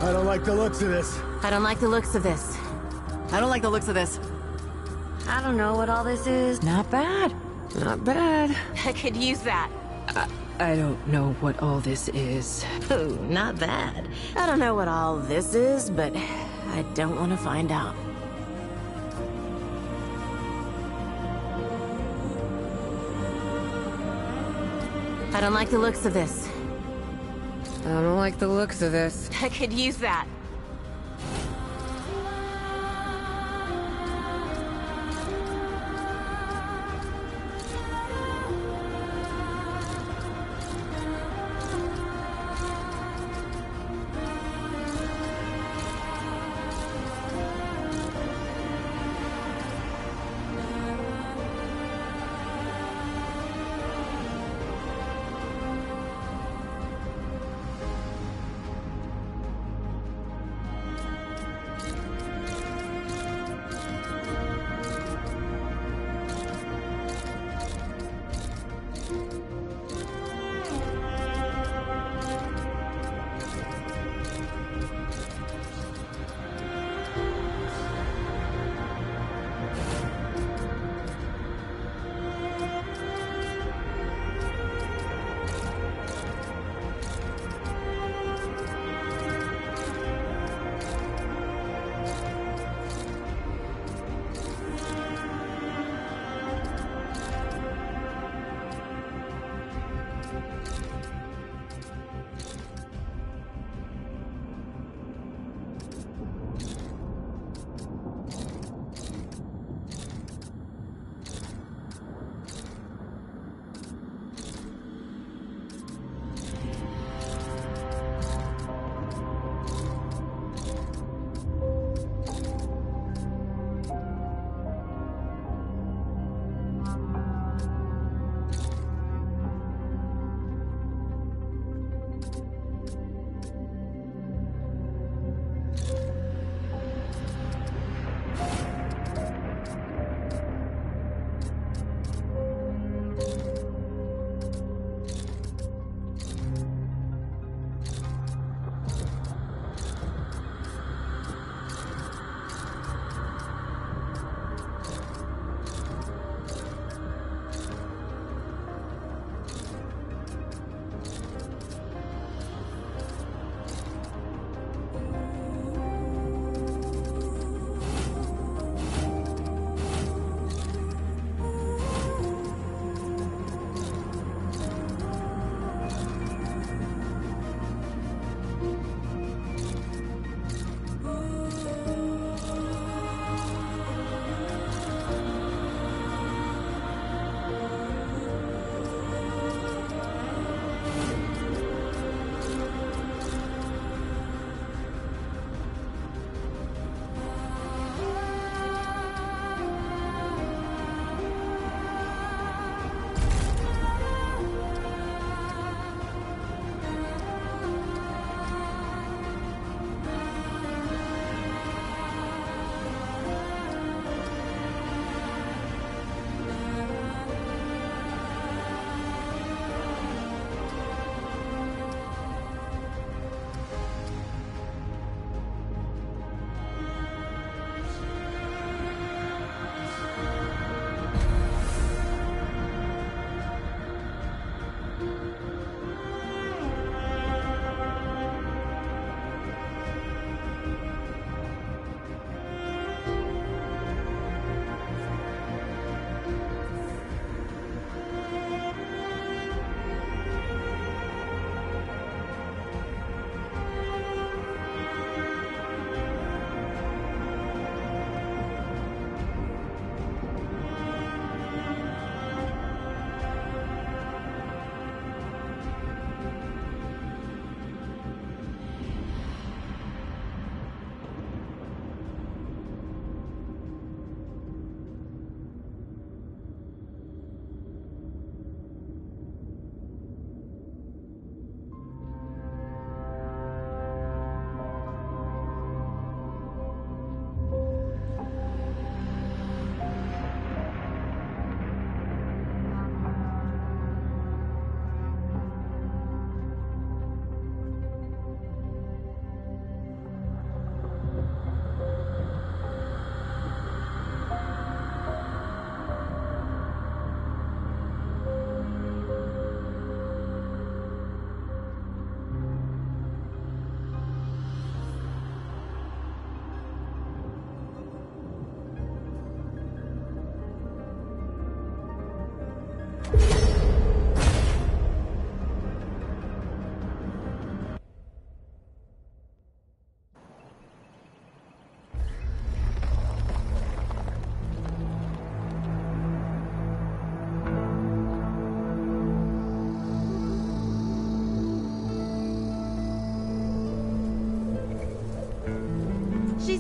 I don't like the looks of this. I don't like the looks of this. I don't like the looks of this. I don't know what all this is. Not bad. Not bad. I could use that. I don't know what all this is. Ooh, not bad. I don't know what all this is, but I don't want to find out. I don't like the looks of this. I don't like the looks of this. I could use that.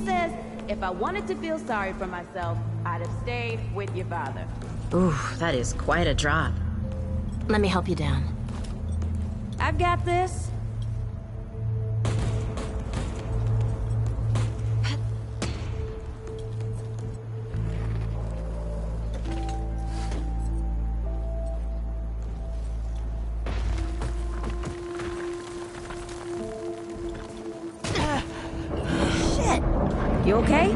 says, if I wanted to feel sorry for myself, I'd have stayed with your father. Ooh, that is quite a drop. Let me help you down. I've got this. Shit! You okay?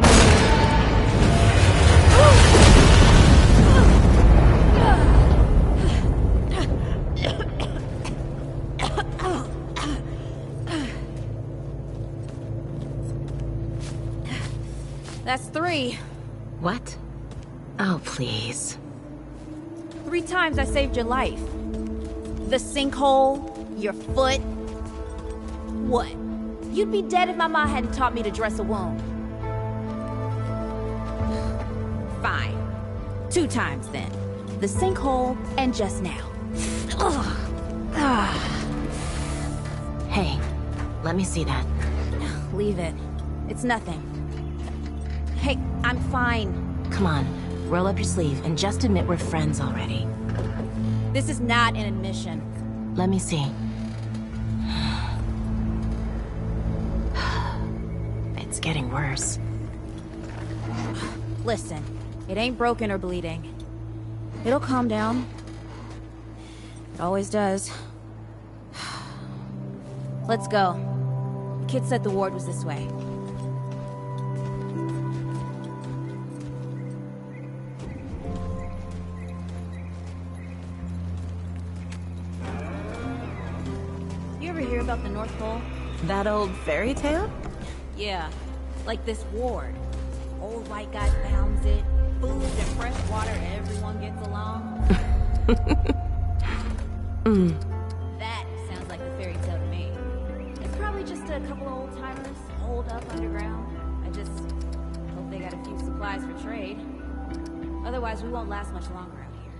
That's 3. What? Oh, please. 3 times I saved your life. The sinkhole, your foot. What? You'd be dead if my mom hadn't taught me to dress a wound. Fine. 2 times then. The sinkhole and just now. Hey, let me see that. Leave it. It's nothing. Hey, I'm fine. Come on, roll up your sleeve and just admit we're friends already. This is not an admission. Let me see. It's getting worse. Listen, it ain't broken or bleeding. It'll calm down. It always does. Let's go. Kid said the ward was this way. You ever hear about the North Pole? That old fairy tale? Yeah, like this ward. Old white guy founds it. Food and fresh water, everyone gets along. That sounds like a fairy tale to me. It's probably just a couple of old timers holed up underground. I just hope they got a few supplies for trade. Otherwise, we won't last much longer out here.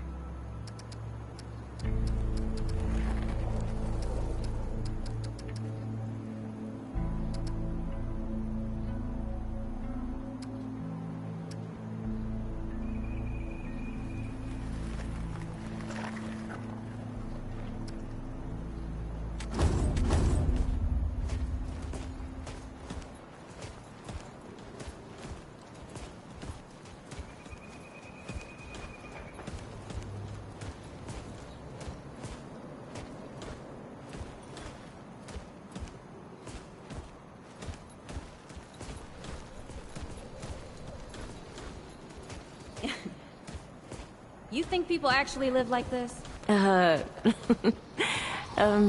You think people actually live like this? I'm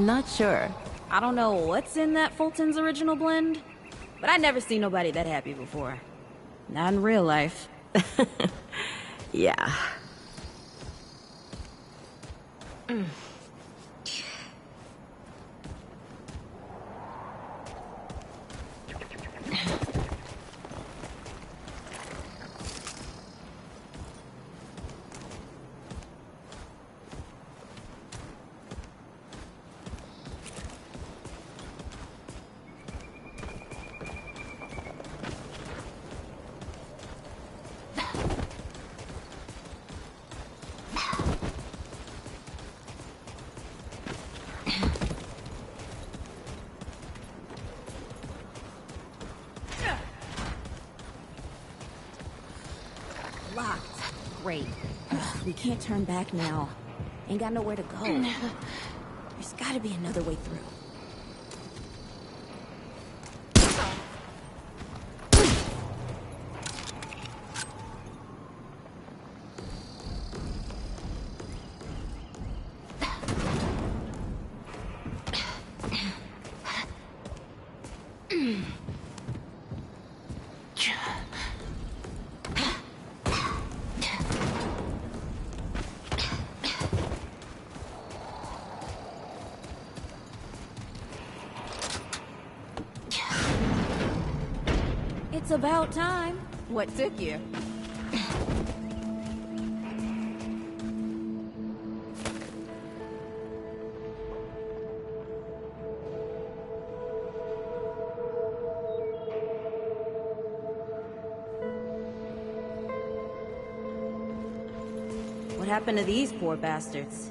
not sure. I don't know what's in that Fulton's original blend, but I never seen nobody that happy before. Not in real life. Yeah. Locked. Great. We can't turn back now. Ain't got nowhere to go. There's gotta be another way through. It's about time. What took you? happened to these poor bastards.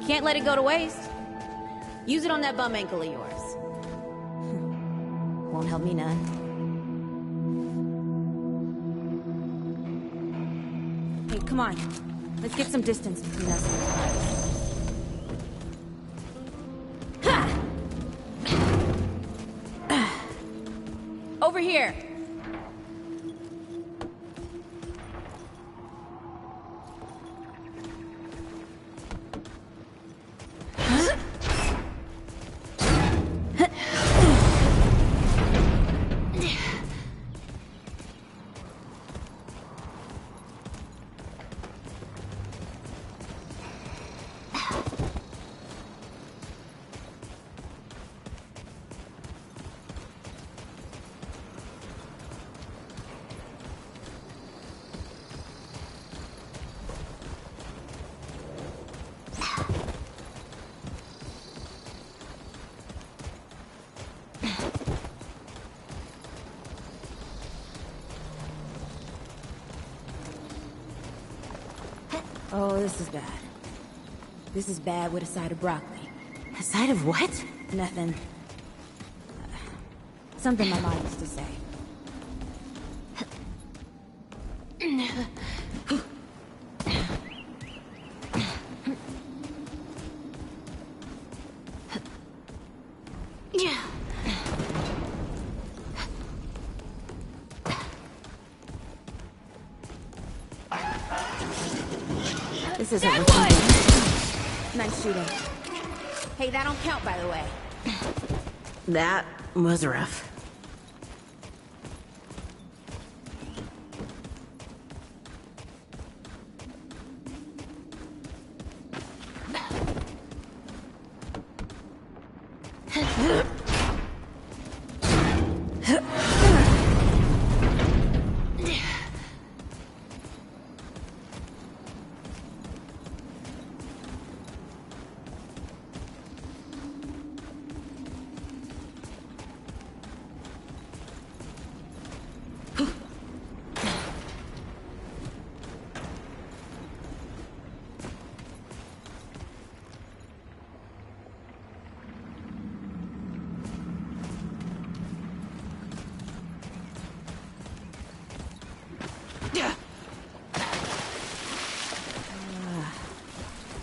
Can't let it go to waste. Use it on that bum ankle of yours. Won't help me none. Hey, come on. Let's get some distance between us and the guys. Ha! Over here. Oh, this is bad. This is bad with a side of broccoli. A side of what? Nothing. Something my mom used to say. This isn't That looking good. Nice shooting. Hey, that don't count, by the way. That was rough.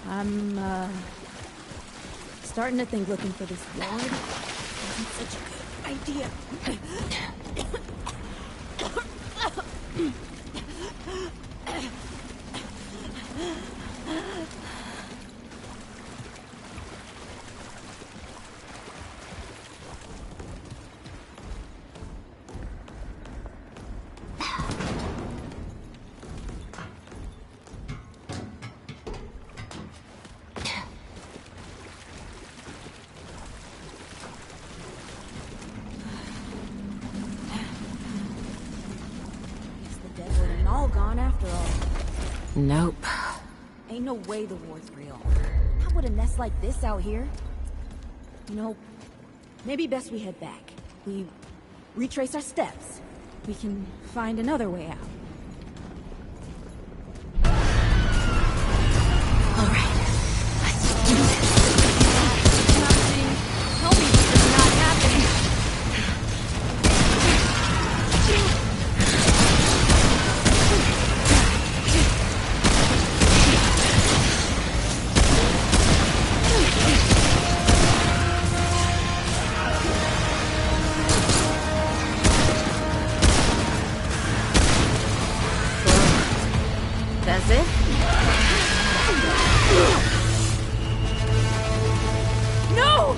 I'm, starting to think looking for this ward isn't such a good idea. All gone after all. Nope. Ain't no way the ward's real. How would a nest like this out here? You know, maybe best we head back. We retrace our steps. We can find another way out. All right. Let's do this. Tell me this is not happening. That's it? No!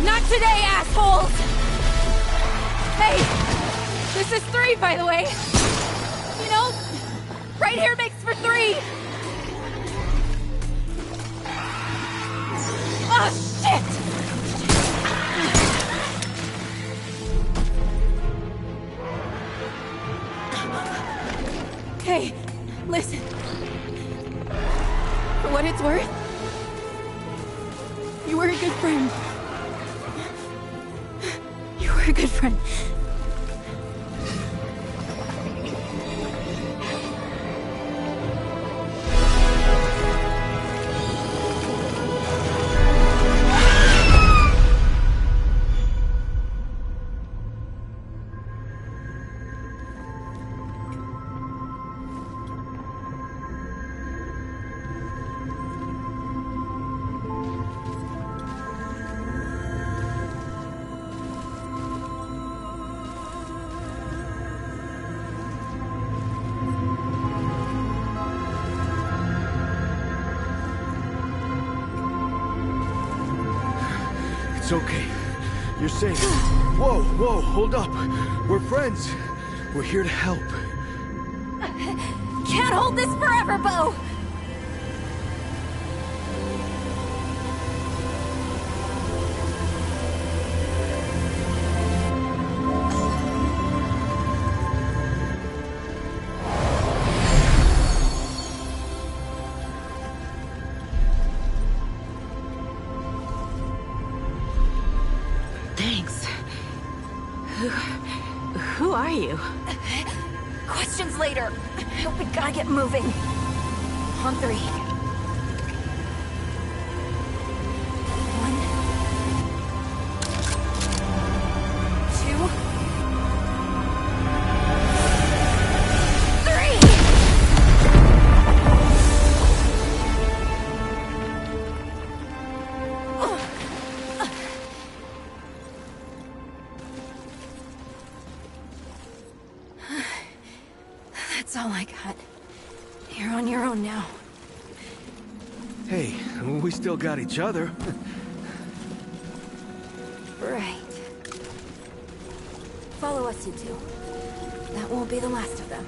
Not today, assholes! Hey! This is 3, by the way. You know, right here makes for 3! Oh, shit! Hey, listen. For what it's worth, you were a good friend. You were a good friend. It's okay. You're safe. Whoa, whoa, hold up. We're friends. We're here to help. Can't hold this forever, Bo! Thanks. Who are you? Questions later. We gotta get moving. On 3. 1, 2, 3. That's all I got. You're on your own now. Hey, we still got each other. Right. Follow us, you two. That won't be the last of them.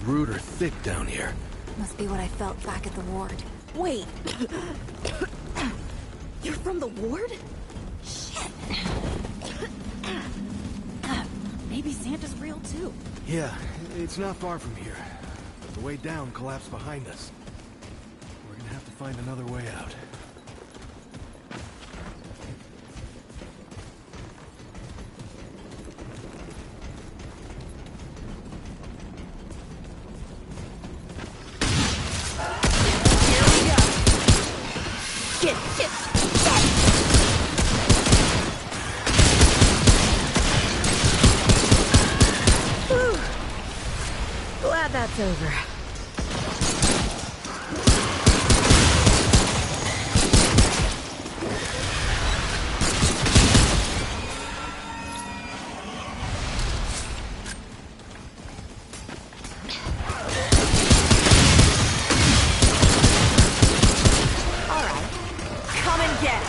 Rude or thick down here. Must be what I felt back at the ward. Wait! You're from the ward? Shit! Maybe Santa's real too. Yeah, it's not far from here. But the way down collapsed behind us. We're gonna have to find another way out. Glad that's over. All right. Come and get it.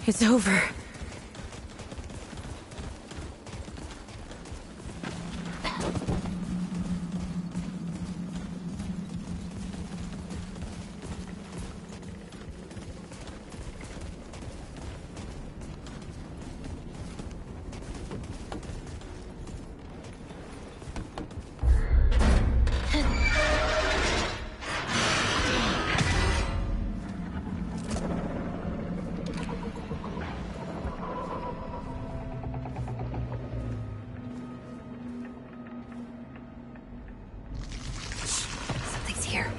It's over. Something's here.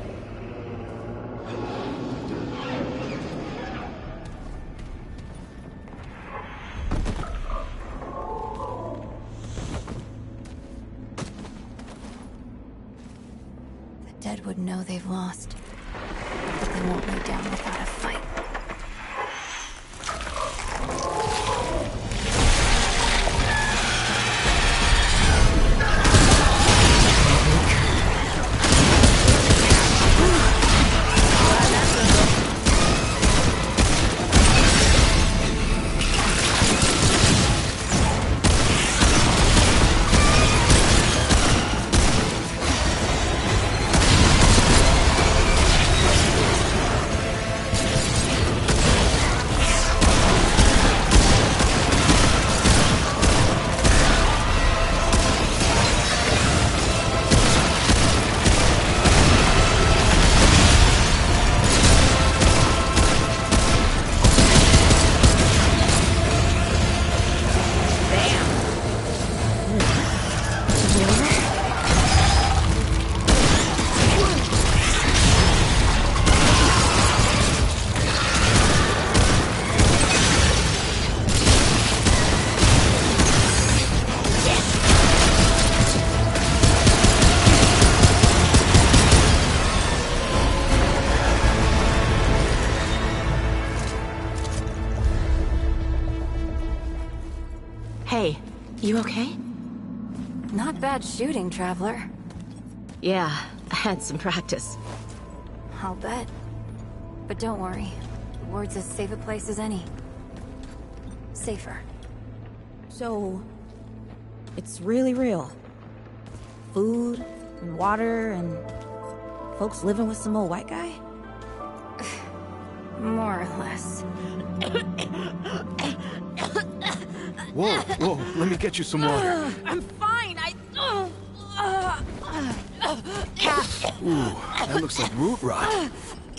The dead would know they've lost, but they won't lay down without a fight. Hey, you okay? Not bad shooting, Traveler. Yeah, I had some practice. I'll bet. But don't worry. The ward's as safe a place as any. Safer. So, it's really real. Food, and water, and folks living with some old white guy? More or less. Whoa, whoa, let me get you some water. I'm fine, Ooh, that looks like root rot.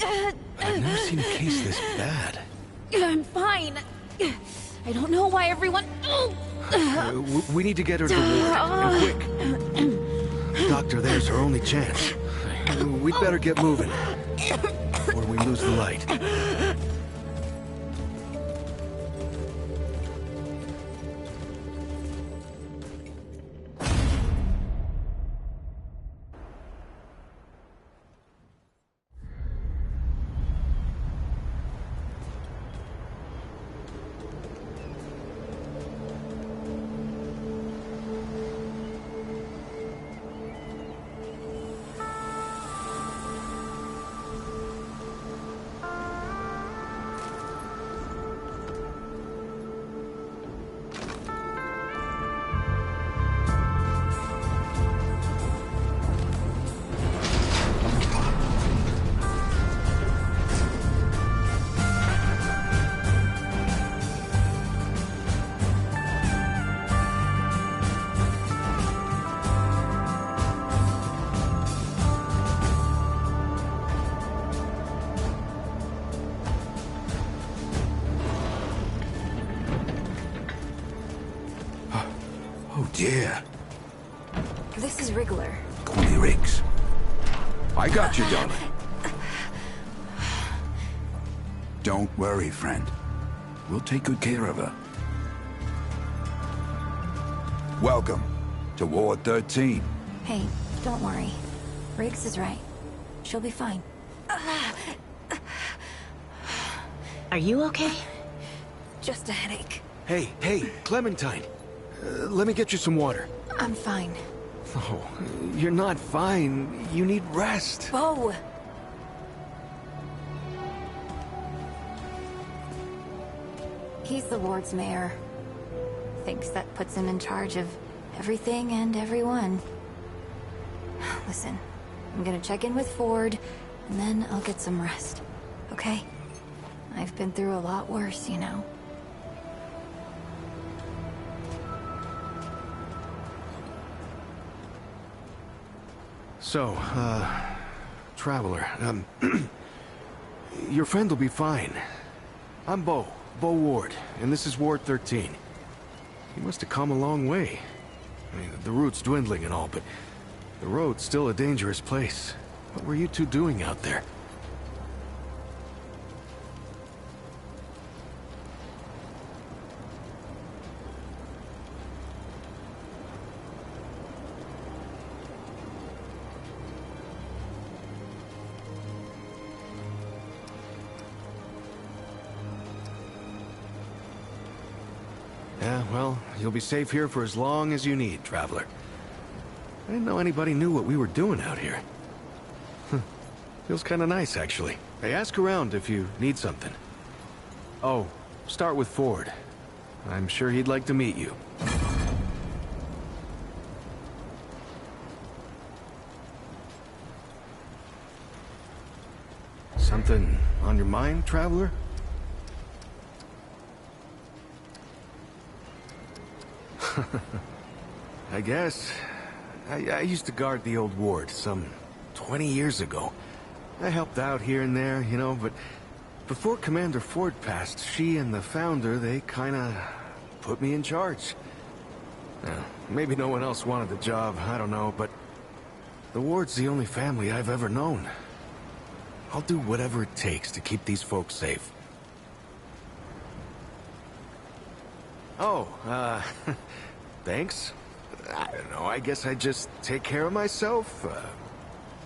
I've never seen a case this bad. I'm fine. I don't know why everyone... We need to get her to the ward, and quick. Doctor, there's her only chance. We'd better get moving, or we lose the light. Oh dear. This is Wriggler. Call me Riggs. I got you, darling. Don't worry, friend. We'll take good care of her. Welcome to Ward 13. Hey, don't worry. Riggs is right. She'll be fine. Are you okay? Just a headache. Hey, Clementine. Let me get you some water. I'm fine. Oh, you're not fine. You need rest. Bo! He's the ward's mayor. Thinks that puts him in charge of everything and everyone. Listen, I'm gonna check in with Ford, and then I'll get some rest, okay? I've been through a lot worse, you know. So, Traveler, your friend will be fine. I'm Bo Ward, and this is Ward 13. He must have come a long way. I mean, the route's dwindling and all, but the road's still a dangerous place. What were you two doing out there? Yeah, well, you'll be safe here for as long as you need, Traveler. I didn't know anybody knew what we were doing out here. Feels kind of nice, actually. Hey, ask around if you need something. Oh, start with Ford. I'm sure he'd like to meet you. Something on your mind, Traveler? I guess. I used to guard the old ward some 20 years ago. I helped out here and there, you know, but before Commander Ford passed, she and the Founder, they kinda put me in charge. Maybe no one else wanted the job, I don't know, but the ward's the only family I've ever known. I'll do whatever it takes to keep these folks safe. Oh, thanks. I don't know, I guess I just take care of myself,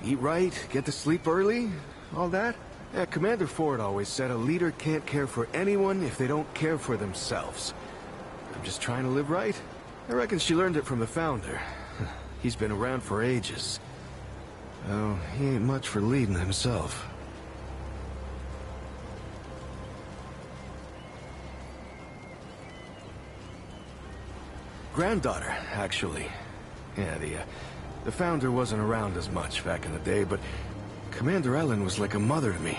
eat right, get to sleep early, all that. Yeah, Commander Ford always said a leader can't care for anyone if they don't care for themselves. I'm just trying to live right. I reckon she learned it from the Founder. He's been around for ages. Oh, he ain't much for leading himself. Granddaughter, actually. Yeah, the Founder wasn't around as much back in the day, but Commander Ellen was like a mother to me.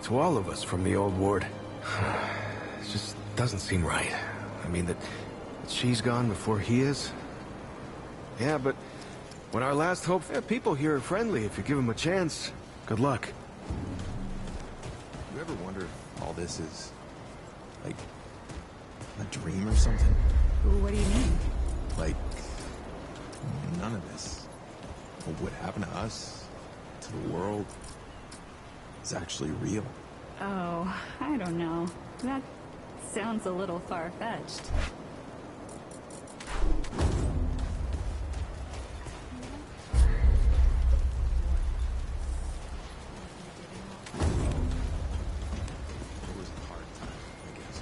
To all of us from the old ward. It just doesn't seem right. I mean, that she's gone before he is. Yeah, but when our last hope... people here are friendly if you give them a chance. Good luck. You ever wonder if all this is... like... a dream or something? What do you mean? Like... none of this. What happened to us, to the world, is actually real. Oh, I don't know. That sounds a little far-fetched. It was a hard time, I guess.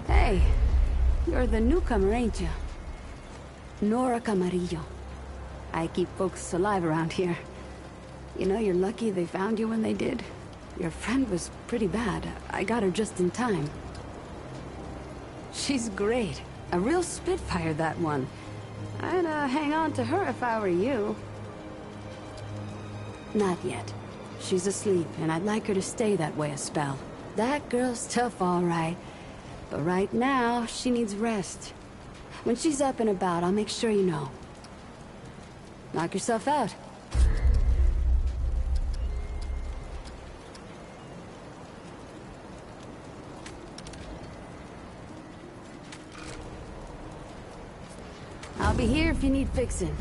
Hey, you're the newcomer, ain't you? Nora Camarillo. I keep folks alive around here. You know, you're lucky they found you when they did. Your friend was pretty bad. I got her just in time. She's great. A real spitfire, that one. I'd hang on to her if I were you. Not yet. She's asleep, and I'd like her to stay that way a spell. That girl's tough, all right. But right now, she needs rest. When she's up and about, I'll make sure you know. Knock yourself out. I'll be here if you need fixing.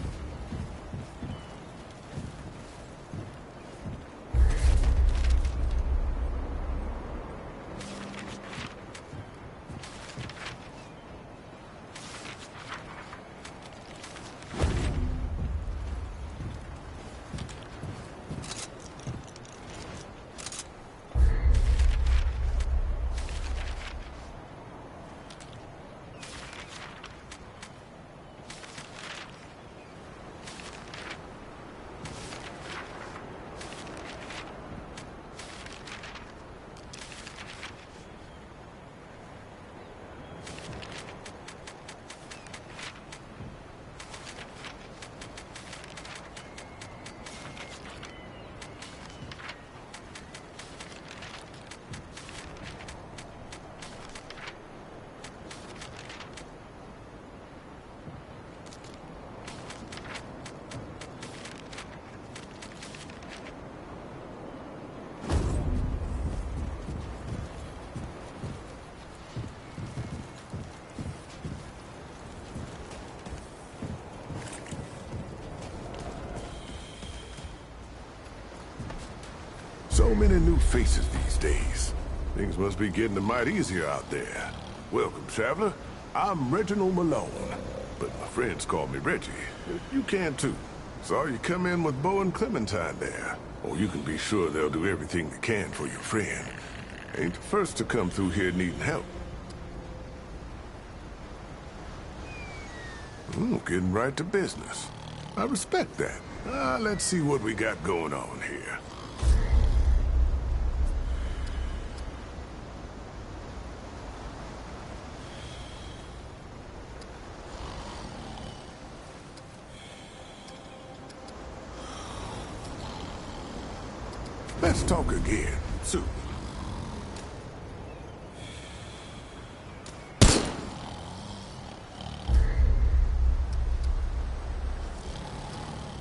So many new faces these days. Things must be getting a mite easier out there. Welcome, traveler. I'm Reginald Malone, but my friends call me Reggie. You can too. Saw you come in with Bo and Clementine there. Oh, you can be sure they'll do everything they can for your friend. Ain't the first to come through here needing help. Getting right to business. I respect that. Let's see what we got going on here. Let's talk again, soon.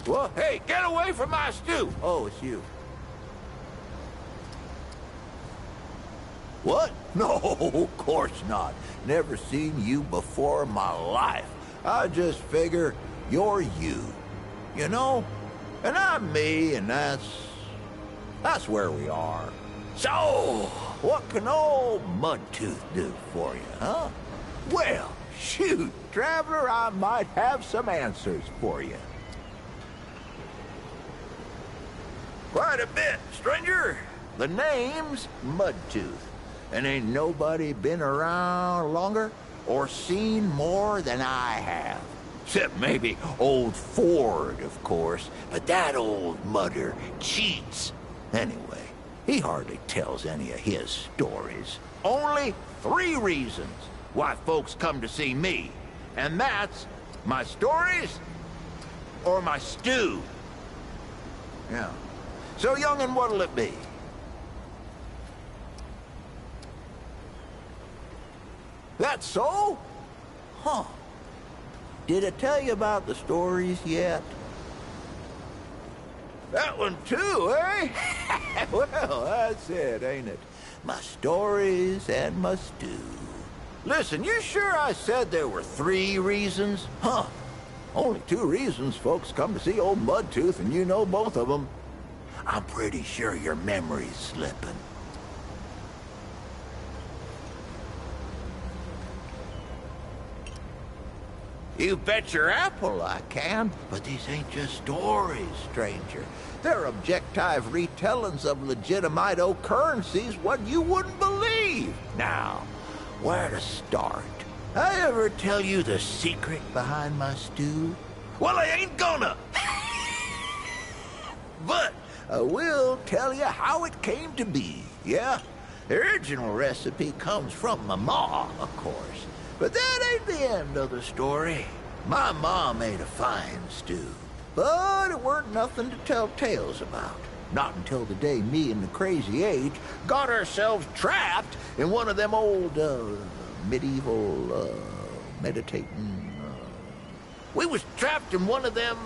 Well, hey, get away from my stew! Oh, it's you. What? No, of course not. Never seen you before in my life. I just figure you're you. You know? And I'm me, and that's where we are. So, what can old Mudtooth do for you, huh? Well, shoot, traveler, I might have some answers for you. Quite a bit, stranger. The name's Mudtooth, and ain't nobody been around longer or seen more than I have. Except maybe old Ford, of course, but that old mudder cheats. Anyway, he hardly tells any of his stories. Only 3 reasons why folks come to see me, and that's my stories or my stew. Yeah. So, young'un, what'll it be? That so? Huh. Did I tell you about the stories yet? That one too, eh? Well, that's it, ain't it? My stories and my stew. Listen, you sure I said there were 3 reasons? Huh. Only 2 reasons folks come to see old Mudtooth, and you know both of them. I'm pretty sure your memory's slipping. You bet your apple I can, but these ain't just stories, stranger. They're objective retellings of legitimate occurrences what you wouldn't believe. Now, where to start? I ever tell you the secret behind my stew? Well, I ain't gonna. But we'll tell you how it came to be, yeah? The original recipe comes from my ma, of course. But that ain't the end of the story. My ma made a fine stew. But it weren't nothing to tell tales about. Not until the day me and the Crazy Eight got ourselves trapped in one of them old, medieval, meditating... We was trapped in one of them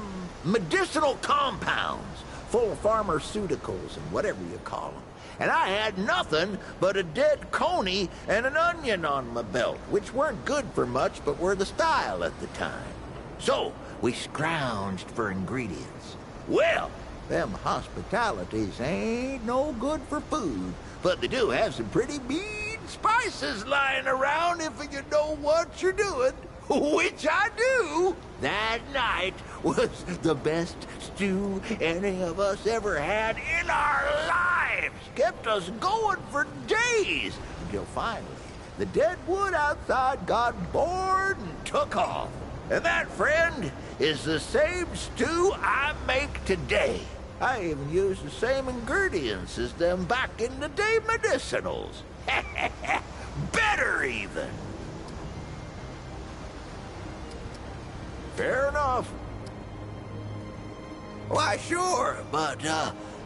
medicinal compounds, full of pharmaceuticals and whatever you call them. And I had nothing but a dead coney and an onion on my belt, which weren't good for much, but were the style at the time. So, we scrounged for ingredients. Well, them hospitalities ain't no good for food, but they do have some pretty mean spices lying around if you know what you're doing. Which I do. That night was the best stew any of us ever had in our lives. Kept us going for days, until finally the dead wood outside got bored and took off. And that, friend, is the same stew I make today. I even use the same ingredients as them back in the day medicinals. Better even. Fair enough. Why, sure, but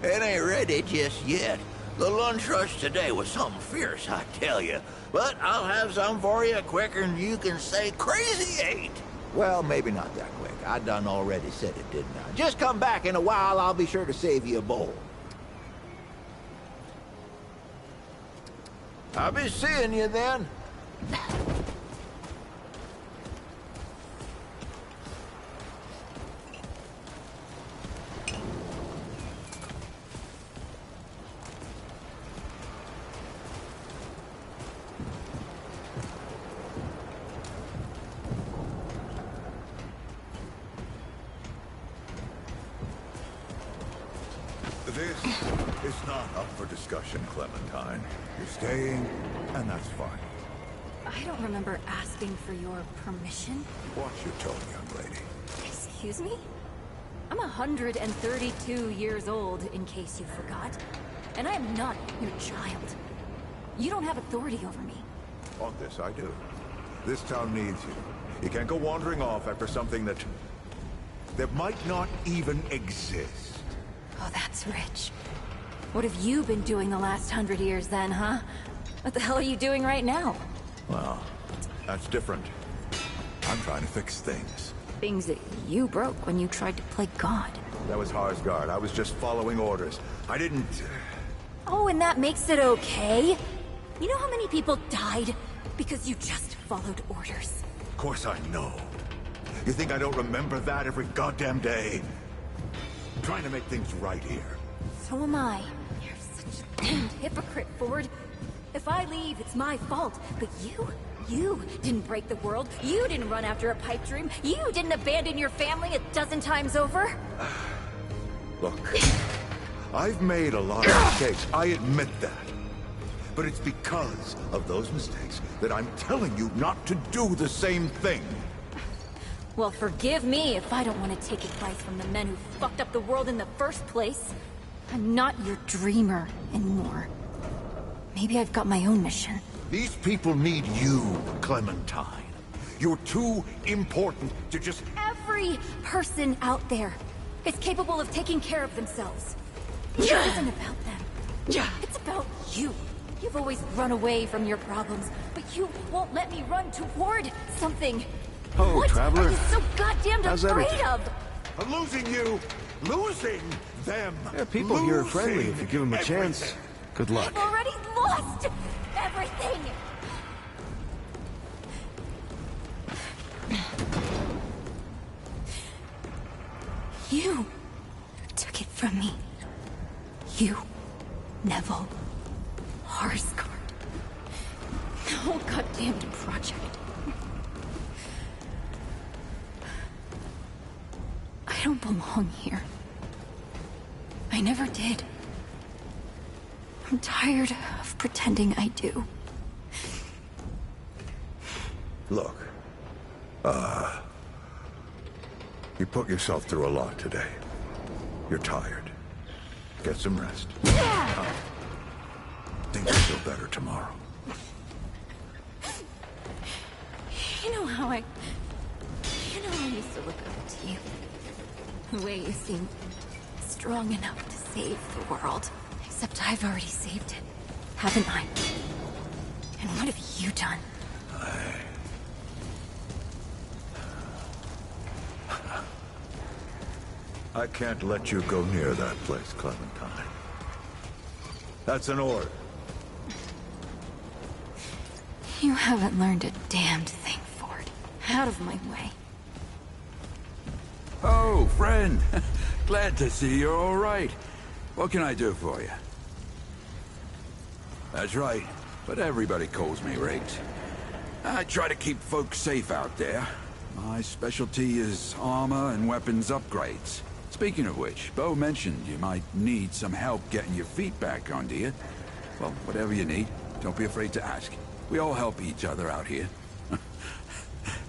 it ain't ready just yet. The lunch rush today was something fierce, I tell you. But I'll have some for you quicker than you can say Crazy Eight. Well, maybe not that quick. I done already said it, didn't I? Just come back in a while, I'll be sure to save you a bowl. I'll be seeing you then. This is not up for discussion, Clementine. You're staying, and that's fine. I don't remember asking for your permission. Watch your tone, young lady. Excuse me? I'm 132 years old, in case you forgot. And I'm not your child. You don't have authority over me. On this, I do. This town needs you. You can't go wandering off after something that might not even exist. Oh, that's rich. What have you been doing the last 100 years then, huh? What the hell are you doing right now? Well, that's different. I'm trying to fix things. Things that you broke when you tried to play God. That was Harsgard. I was just following orders. I didn't... Oh, and that makes it okay? You know how many people died because you just followed orders? Of course I know. You think I don't remember that every goddamn day? I'm trying to make things right here. So am I. You're such a damned hypocrite, Ford. If I leave, it's my fault. But you didn't break the world. You didn't run after a pipe dream. You didn't abandon your family 12 times over. Look, I've made a lot of mistakes. I admit that. But it's because of those mistakes that I'm telling you not to do the same thing. Well, forgive me if I don't want to take advice from the men who fucked up the world in the first place. I'm not your dreamer anymore. Maybe I've got my own mission. These people need you, Clementine. You're too important to just... Every person out there is capable of taking care of themselves. It isn't about them. It's about you. You've always run away from your problems, but you won't let me run toward something. Oh, what Traveler. are you so goddamn How's afraid everything? of? I'm losing you! Losing them! Yeah, people here are friendly if you give them a chance. Good luck. I've already lost everything! You took it from me. You, Neville, Harsgard. The whole goddamned project. I don't belong here. I never did. I'm tired of pretending I do. Look, you put yourself through a lot today. You're tired. get some rest. Things will feel better tomorrow. You know how I used to look up to you. The way you seemed strong enough to save the world. Except I've already saved it, haven't I? And what have you done? I can't let you go near that place, Clementine. That's an order. You haven't learned a damned thing, Ford. Out of my way. Oh, friend. Glad to see you're all right. What can I do for you? That's right, but everybody calls me Riggs. I try to keep folks safe out there. My specialty is armor and weapons upgrades. Speaking of which, Bo mentioned you might need some help getting your feet back under you. Well, whatever you need, don't be afraid to ask. We all help each other out here.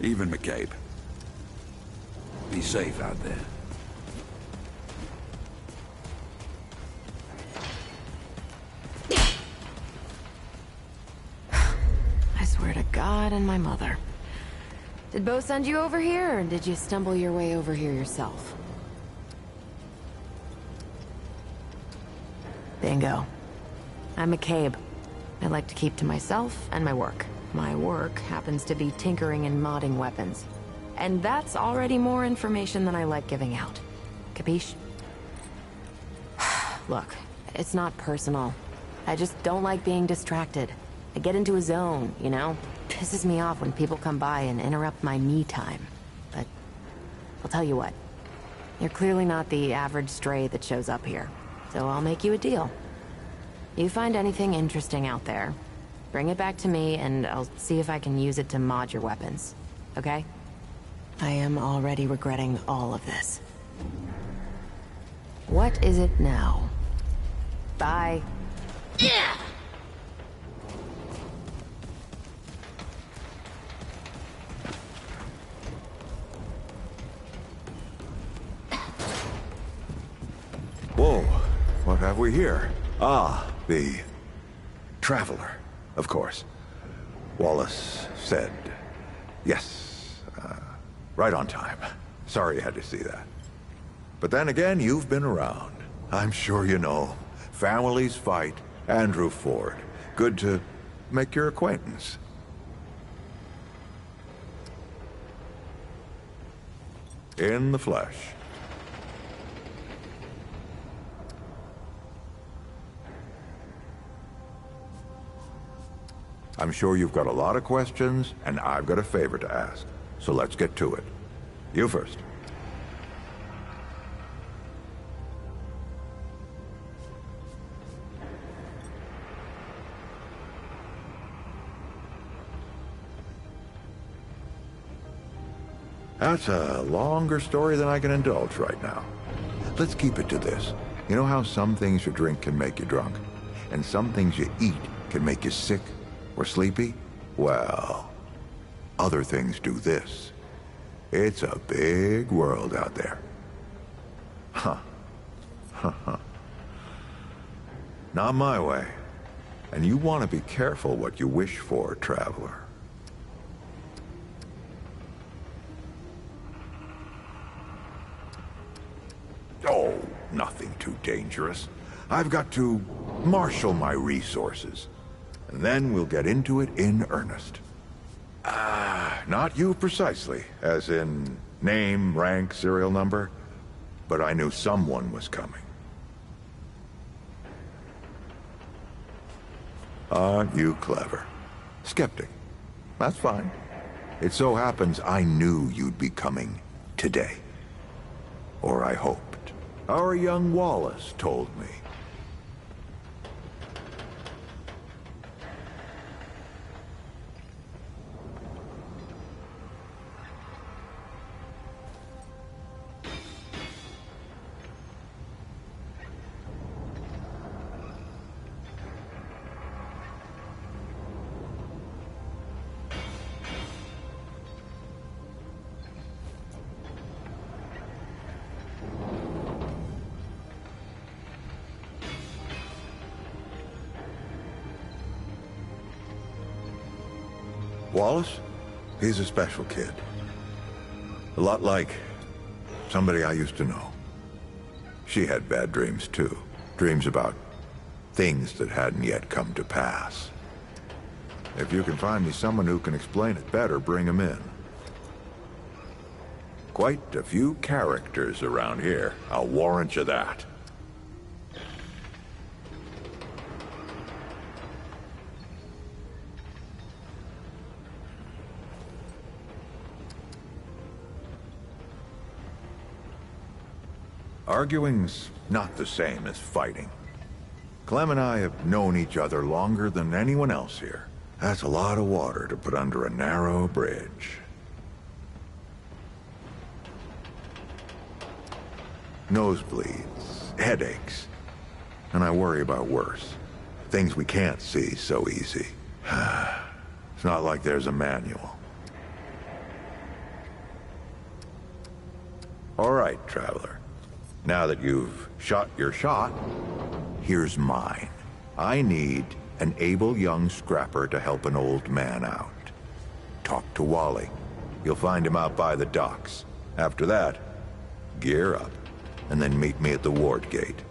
Even McCabe. Be safe out there. I swear to God and my mother. Did Bo send you over here, or did you stumble your way over here yourself? Bingo. I'm McCabe. I like to keep to myself and my work. My work happens to be tinkering and modding weapons. And that's already more information than I like giving out. Capiche? Look, it's not personal. I just don't like being distracted. I get into a zone, you know? Pisses me off when people come by and interrupt my me time. But I'll tell you what. You're clearly not the average stray that shows up here. So I'll make you a deal. You find anything interesting out there, bring it back to me and I'll see if I can use it to mod your weapons. Okay? I am already regretting all of this. What is it now? Bye. Yeah! Whoa, what have we here? Ah, the Traveler, of course. Wallace said yes. Right on time. Sorry you had to see that. But then again, you've been around. I'm sure you know. Families fight. Andrew Ford. Good to make your acquaintance. In the flesh. I'm sure you've got a lot of questions, and I've got a favor to ask. So let's get to it. You first. That's a longer story than I can indulge right now. Let's keep it to this. You know how some things you drink can make you drunk, and some things you eat can make you sick or sleepy? Well, other things do this. It's a big world out there. Huh. Not my way. And you want to be careful what you wish for, Traveler. Oh, nothing too dangerous. I've got to marshal my resources. And then we'll get into it in earnest. Not you precisely, as in name, rank, serial number, but I knew someone was coming. Aren't you clever? Skeptic. That's fine. It so happens I knew you'd be coming today. Or I hoped. Our young Wallace told me. Wallace? He's a special kid. A lot like somebody I used to know. She had bad dreams too. Dreams about things that hadn't yet come to pass. If you can find me someone who can explain it better, bring him in. Quite a few characters around here, I'll warrant you that. Arguing's not the same as fighting. Clem and I have known each other longer than anyone else here. That's a lot of water to put under a narrow bridge. Nosebleeds, headaches, and I worry about worse. Things we can't see so easy. It's not like there's a manual. All right, Traveler. Now that you've shot your shot, here's mine. I need an able young scrapper to help an old man out. Talk to Wally. You'll find him out by the docks. After that, gear up, and then meet me at the ward gate.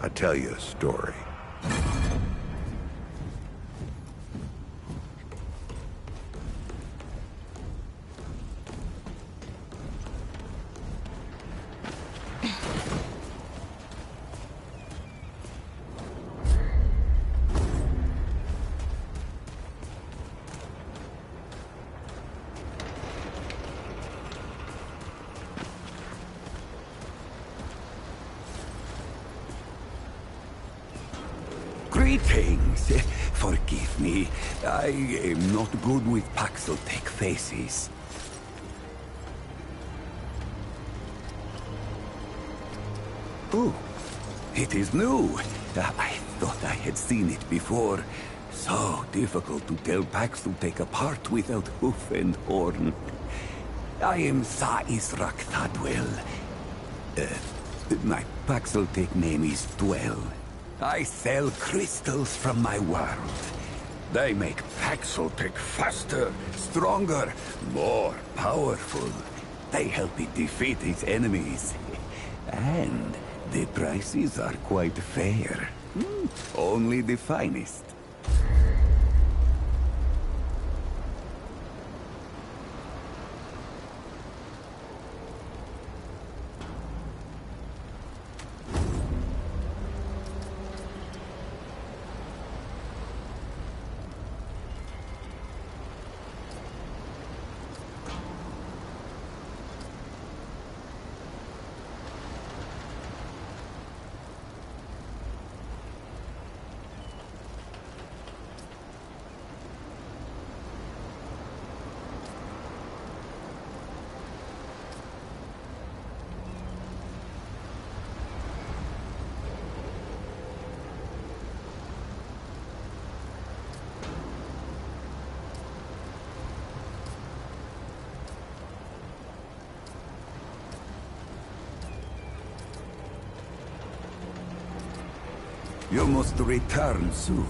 I'll tell you a story. Greetings. Forgive me. I am not good with Paxel-Tech faces. Oh, it is new. I thought I had seen it before. So difficult to tell Paxel-Tech apart without hoof and horn. I am Sa Israk Thadwell. My Paxel-Tech name is Dwell. I sell crystals from my world. They make Paxel-Tech faster, stronger, more powerful. They help it defeat its enemies. And the prices are quite fair. Only the finest. You must return soon.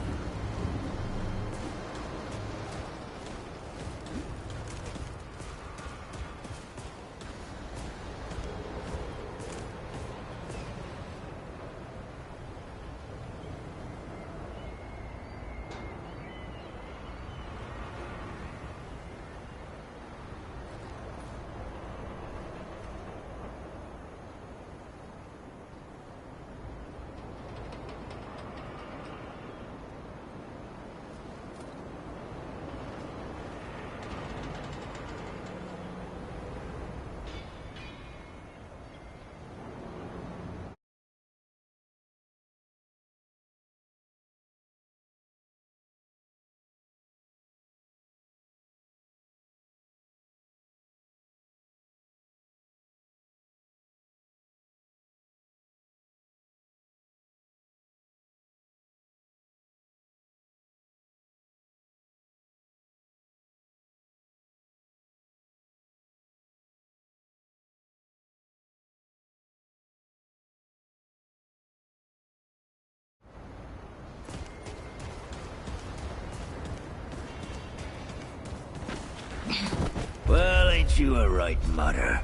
ain't you a right mutter?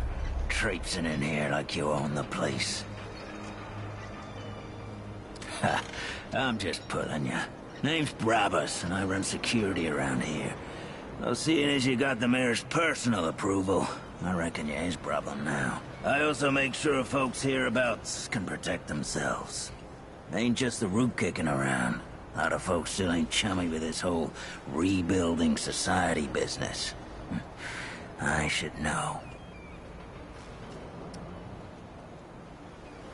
Traipsing in here like you own the place. Ha, I'm just pulling ya. Name's Brabus, and I run security around here. Though seeing as you got the mayor's personal approval, I reckon you ain't a problem now. I also make sure folks hereabouts can protect themselves. Ain't just the root kicking around. A lot of folks still ain't chummy with this whole rebuilding society business. I should know.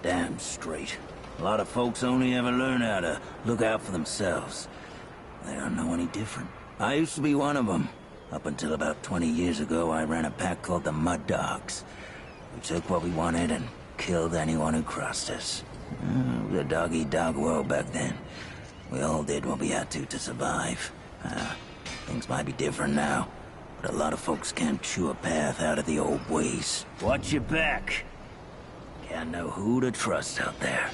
Damn straight. A lot of folks only ever learn how to look out for themselves. They don't know any different. I used to be one of them. Up until about 20 years ago, I ran a pack called the Mud Dogs. We took what we wanted and killed anyone who crossed us. It was a dog-eat-dog world back then. We all did what we had to survive. Things might be different now, but a lot of folks can't chew a path out of the old ways. Watch your back. Can't know who to trust out there.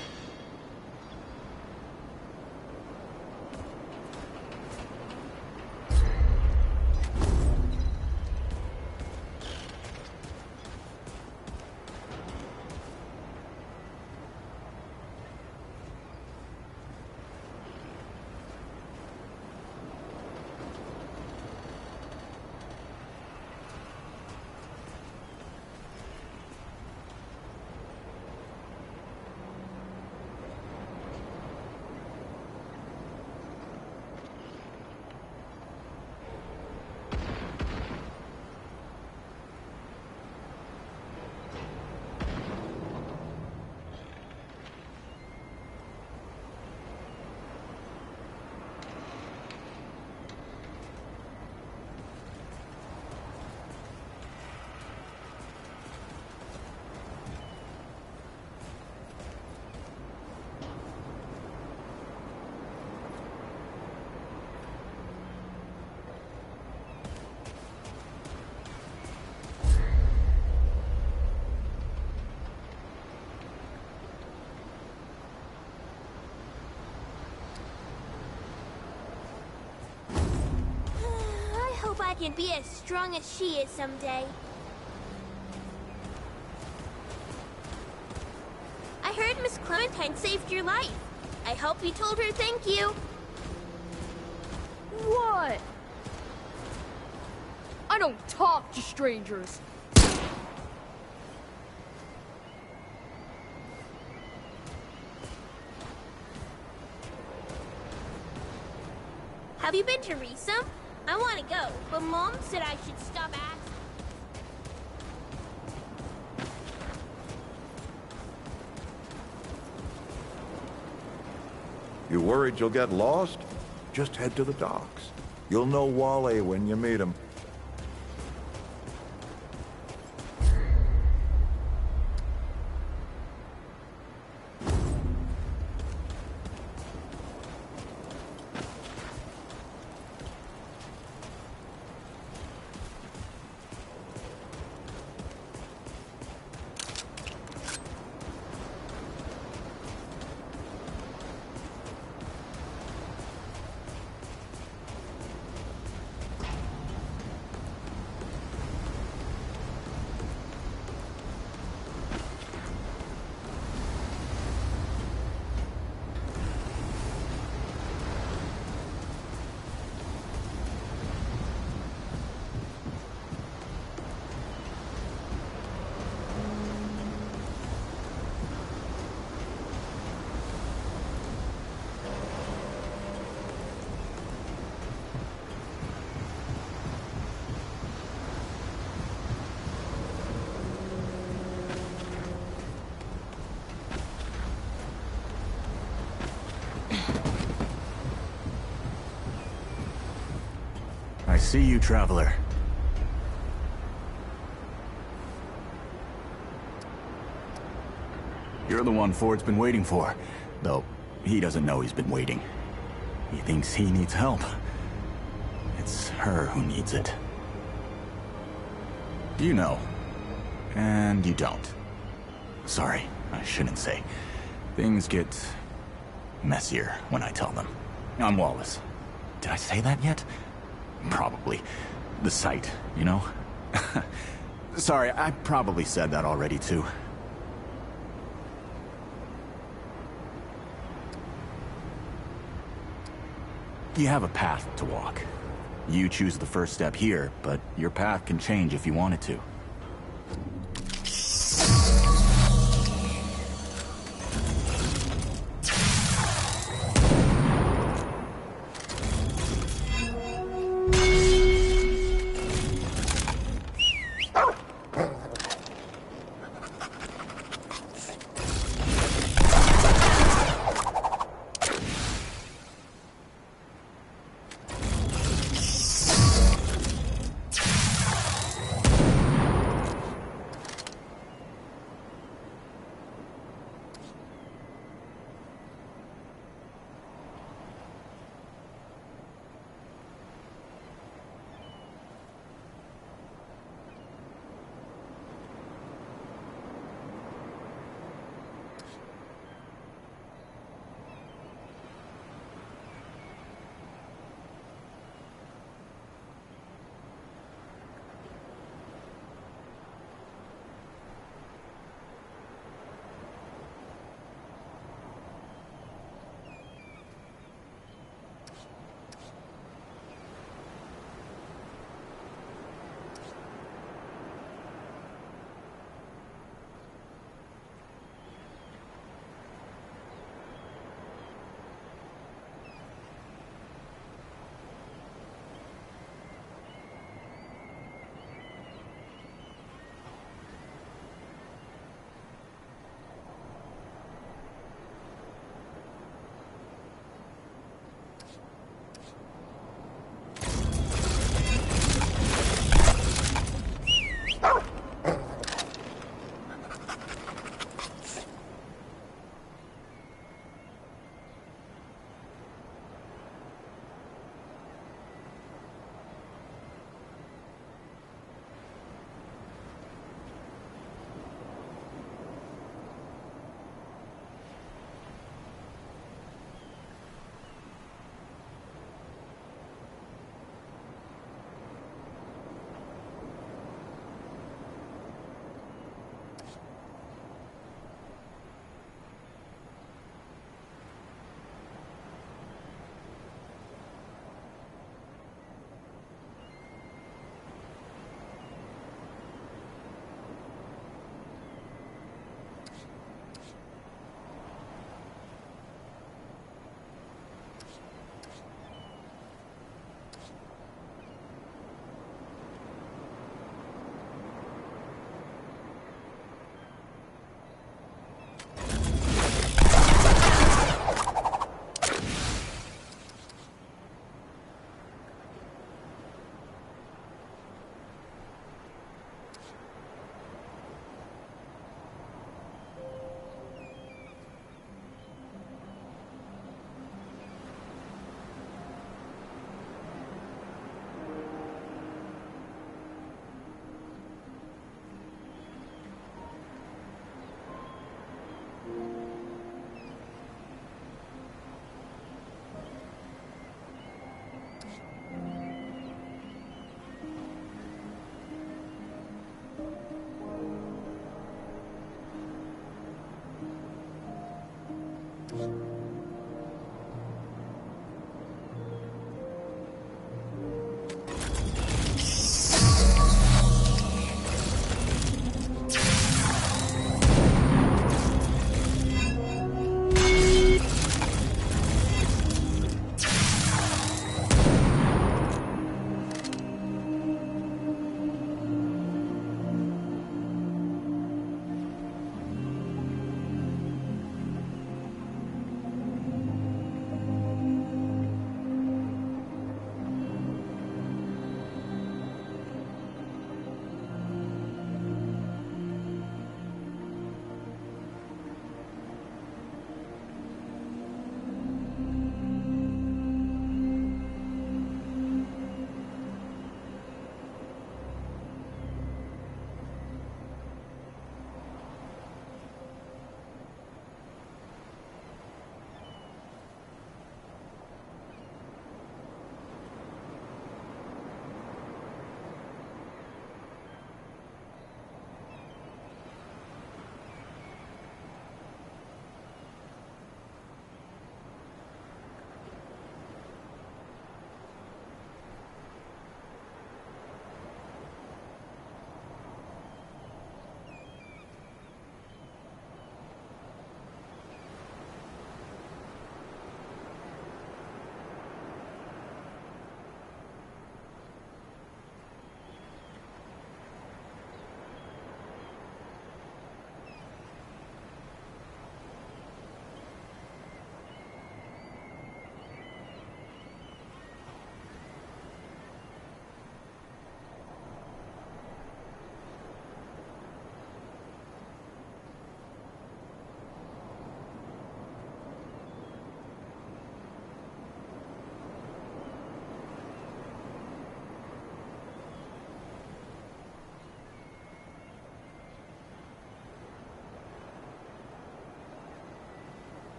I can be as strong as she is someday. I heard Miss Clementine saved your life. I hope you told her thank you. What? I don't talk to strangers. Have you been to Resum? I want to go, but Mom said I should stop asking. You worried you'll get lost? Just head to the docks. You'll know Wally when you meet him. I see you, traveler. You're the one Ford's been waiting for. Though, he doesn't know he's been waiting. He thinks he needs help. It's her who needs it. You know. And you don't. Sorry, I shouldn't say. Things get messier when I tell them. I'm Wallace. Did I say that yet? Probably. The site, you know? Sorry, I probably said that already, too. You have a path to walk. You choose the first step here, but your path can change if you want it to.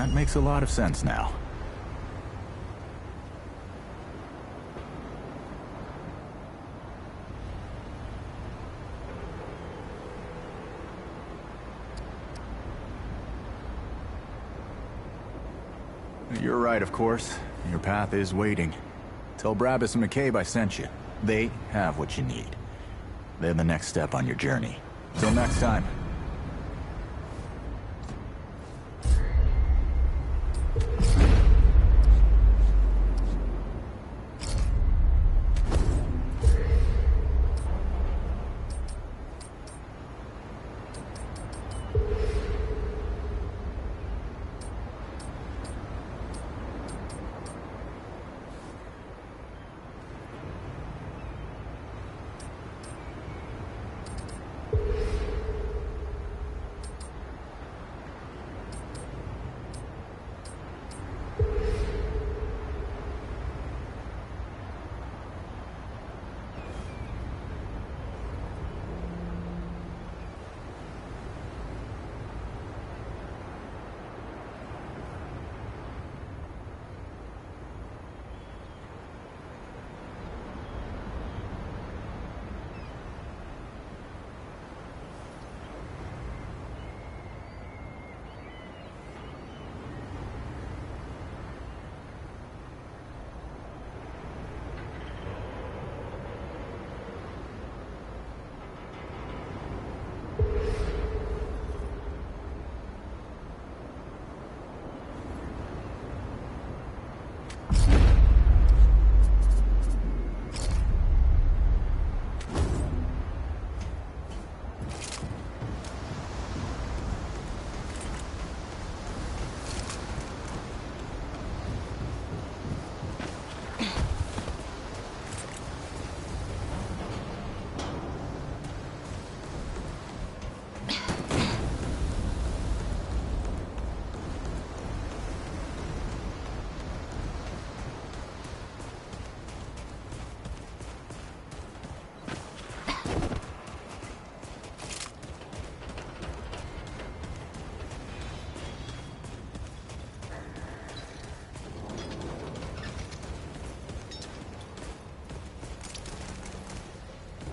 That makes a lot of sense now. You're right, of course. Your path is waiting. Tell Brabus and McCabe I sent you. They have what you need. They're the next step on your journey. Till next time.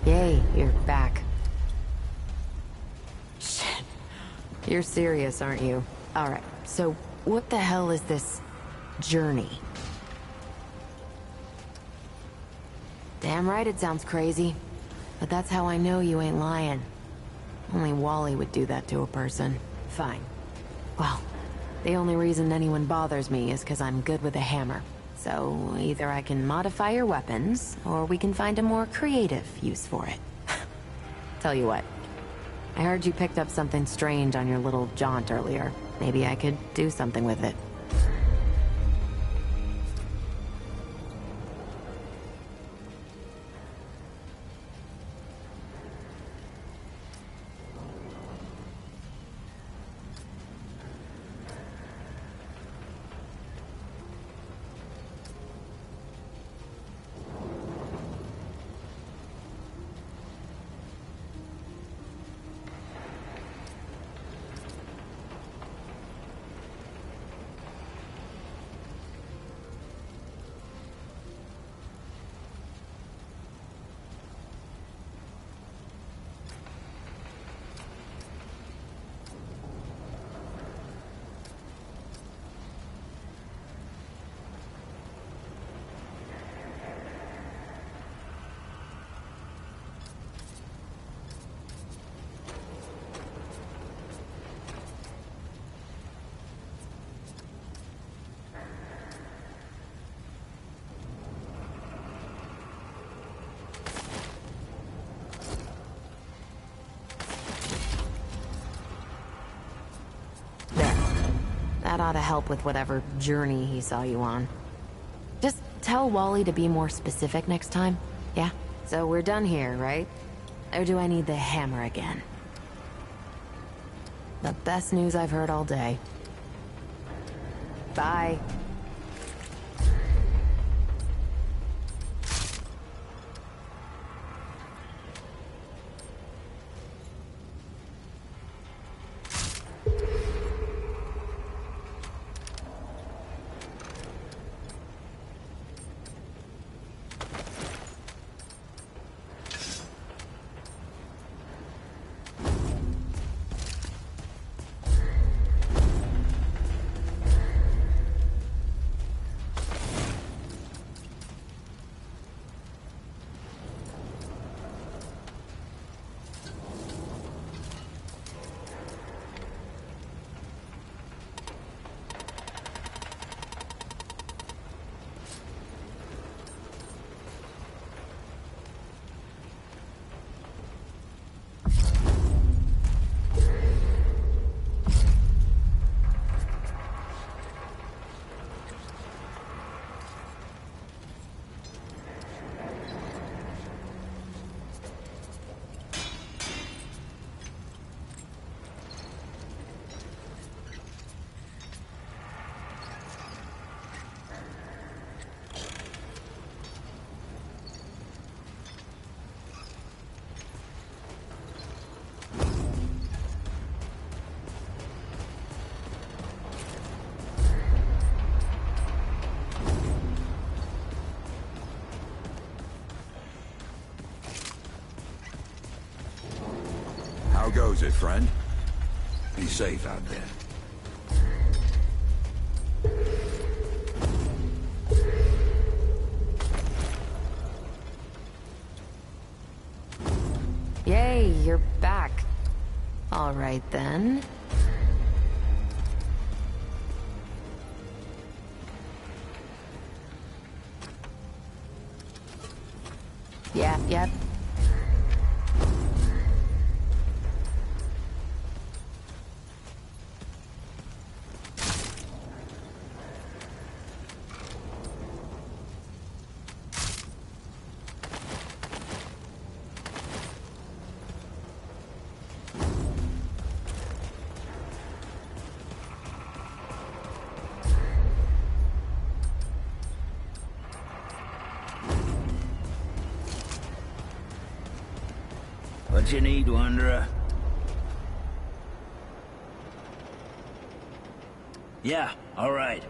Yay, you're back. Shit. You're serious, aren't you? Alright, so what the hell is this journey? Damn right it sounds crazy. But that's how I know you ain't lying. Only Wally would do that to a person. Fine. Well, the only reason anyone bothers me is because I'm good with a hammer. So, either I can modify your weapons, or we can find a more creative use for it. Tell you what. I heard you picked up something strange on your little jaunt earlier. Maybe I could do something with it. That ought to help with whatever journey he saw you on. Just tell Wally to be more specific next time, yeah? So we're done here, right? Or do I need the hammer again? The best news I've heard all day. Bye. goes it, friend. Be safe out there. Yay, you're back. All right, then. Yep. What you need, Wanderer? Yeah, all right.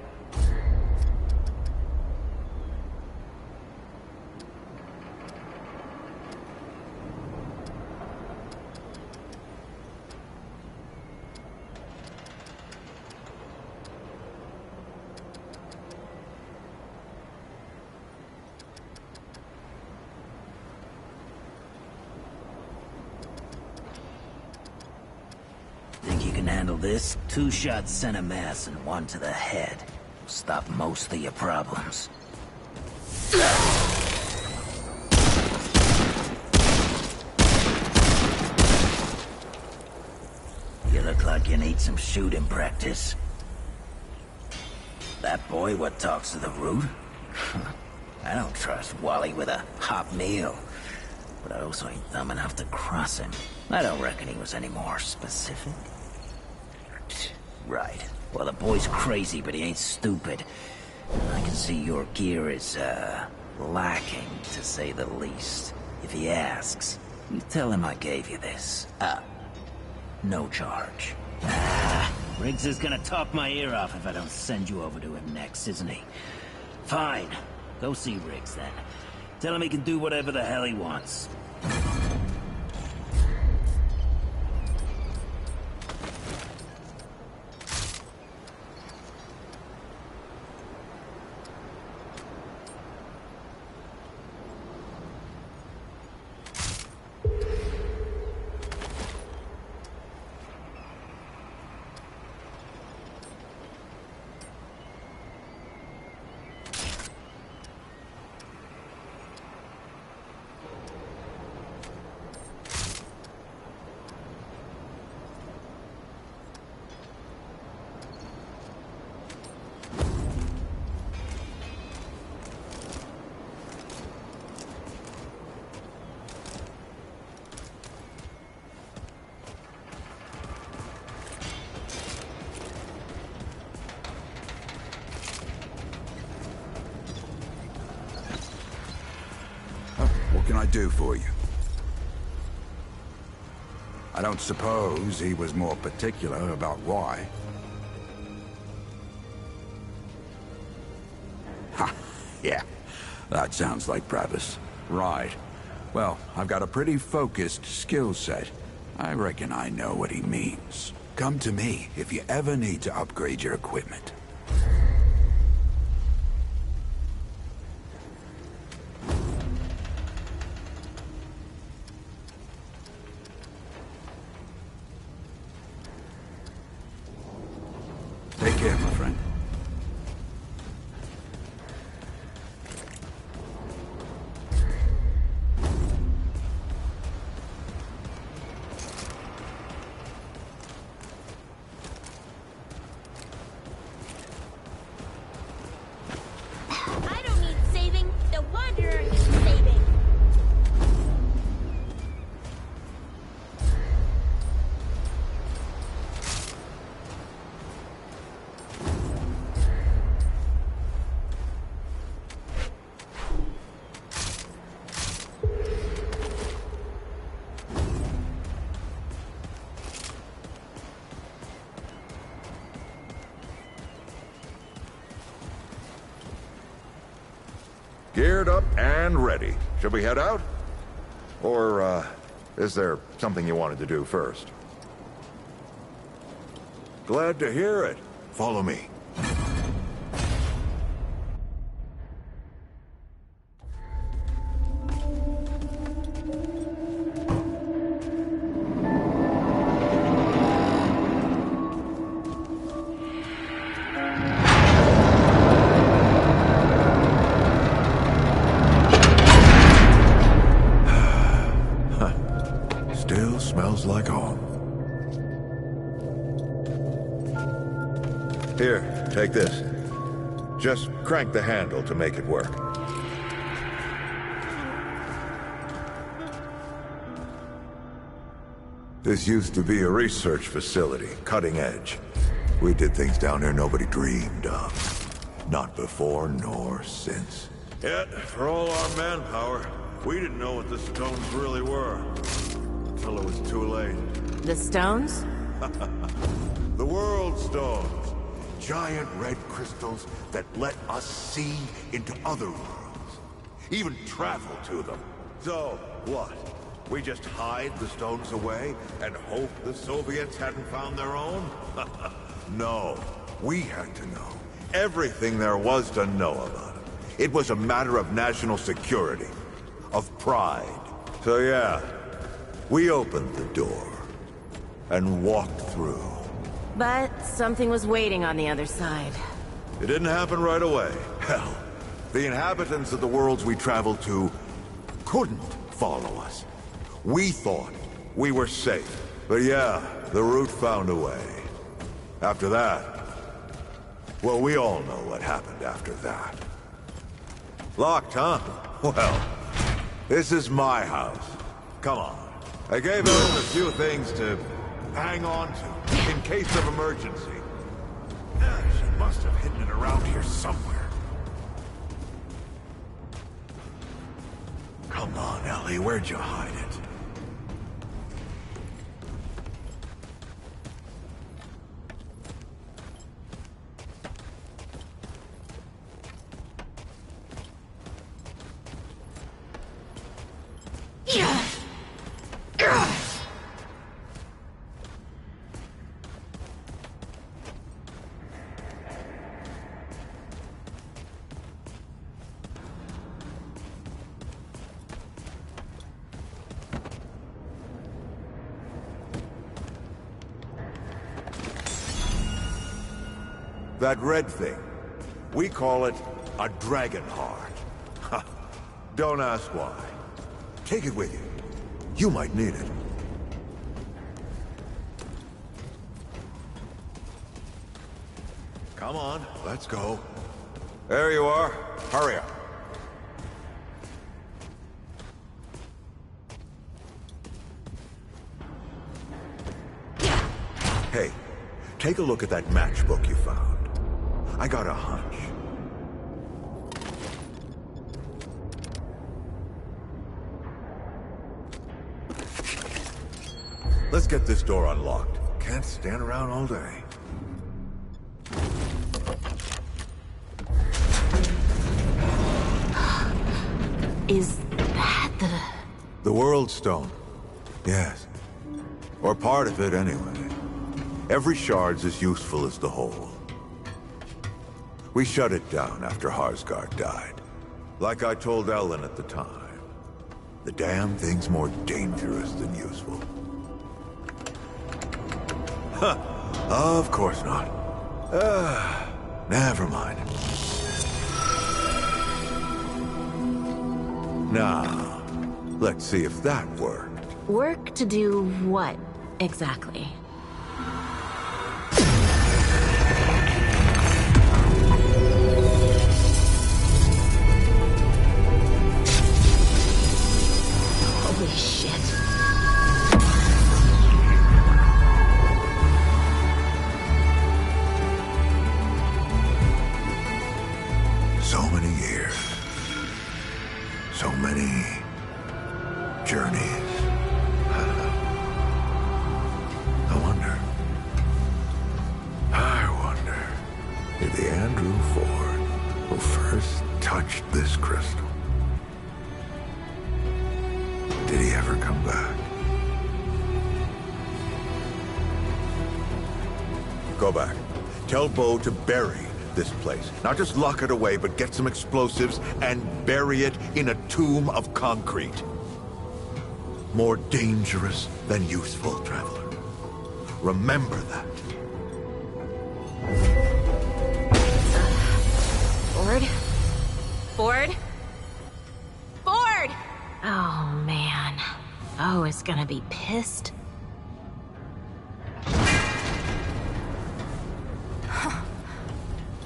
Think you can handle this? 2 shots center mass and 1 to the head. Will stop most of your problems. You look like you need some shooting practice. That boy what talks to the root? I don't trust Wally with a hot meal. But I also ain't dumb enough to cross him. I don't reckon he was any more specific. Right. Well, the boy's crazy, but he ain't stupid. I can see your gear is, lacking, to say the least. If he asks, you tell him I gave you this. No charge. Riggs is gonna talk my ear off if I don't send you over to him next, isn't he? Fine. Go see Riggs, then. Tell him he can do whatever the hell he wants. What can I do for you? I don't suppose he was more particular about why. Ha! Yeah, that sounds like Brabus. Right. Well, I've got a pretty focused skill set. I reckon I know what he means. Come to me if you ever need to upgrade your equipment. Take care, my friend. I don't need saving. The Wanderer needs saving. Geared up and ready. Should we head out? Or, is there something you wanted to do first? Glad to hear it. Follow me. Still smells like home. Here, take this. Just crank the handle to make it work. This used to be a research facility, cutting edge. We did things down here nobody dreamed of. Not before nor since. Yet, for all our manpower, we didn't know what the stones really were. Until it was too late. The stones? The World Stones. Giant red crystals that let us see into other worlds. Even travel to them. So, what? We just hide the stones away and hope the Soviets hadn't found their own? No. We had to know everything there was to know about it. It was a matter of national security. Of pride. So yeah, we opened the door and walked through. But something was waiting on the other side. It didn't happen right away. Hell, the inhabitants of the worlds we traveled to couldn't follow us. We thought we were safe. But yeah, the route found a way. After that, well, we all know what happened after that. Locked, huh? Well, this is my house. Come on. I gave Ellen a few things to hang on to, in case of emergency. She must have hidden it around here somewhere. Come on, Ellie, where'd you hide it? That red thing, we call it a dragon heart. Don't ask why. Take it with you. You might need it. Come on, let's go. There you are. Hurry up. Hey, take a look at that matchbook you found. I got a hunch. Let's get this door unlocked. Can't stand around all day. Is that the World Stone? Yes. Or part of it, anyway. Every shard's as useful as the whole. We shut it down after Harsgard died. Like I told Ellen at the time. The damn thing's more dangerous than useful. Huh. Of course not. Never mind. Now, let's see if that worked. work to do what, exactly? Holy shit. So many years. So many journeys. I wonder if the Andrew Ford who first touched this crystal, did he ever come back? Go back. Tell Bo to bury this place. Not just lock it away, but get some explosives and bury it in a tomb of concrete. More dangerous than useful, traveler. Remember that. Ford? Ford? Ford! Oh, man. Bo is gonna be pissed.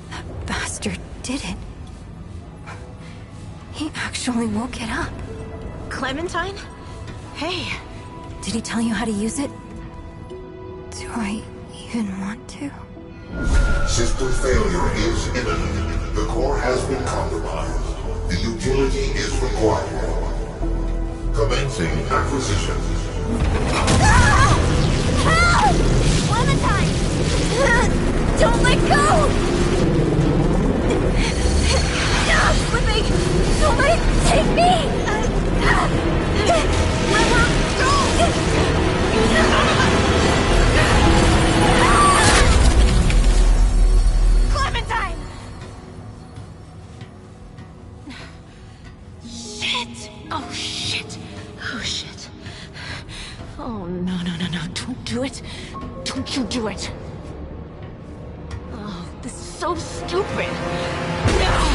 That bastard did it. He actually woke it up. Clementine? Hey. Did he tell you how to use it? Do I even want to? System failure is imminent. The core has been compromised. The utility is required. Commencing acquisition. Help! Clementine! Don't let go! Stop slipping! Don't let it take me! Let her go! Clementine! Shit! Oh, shit! Oh, shit. Oh, no, no, no, no. Don't do it. Don't you do it. Oh, this is so stupid. No!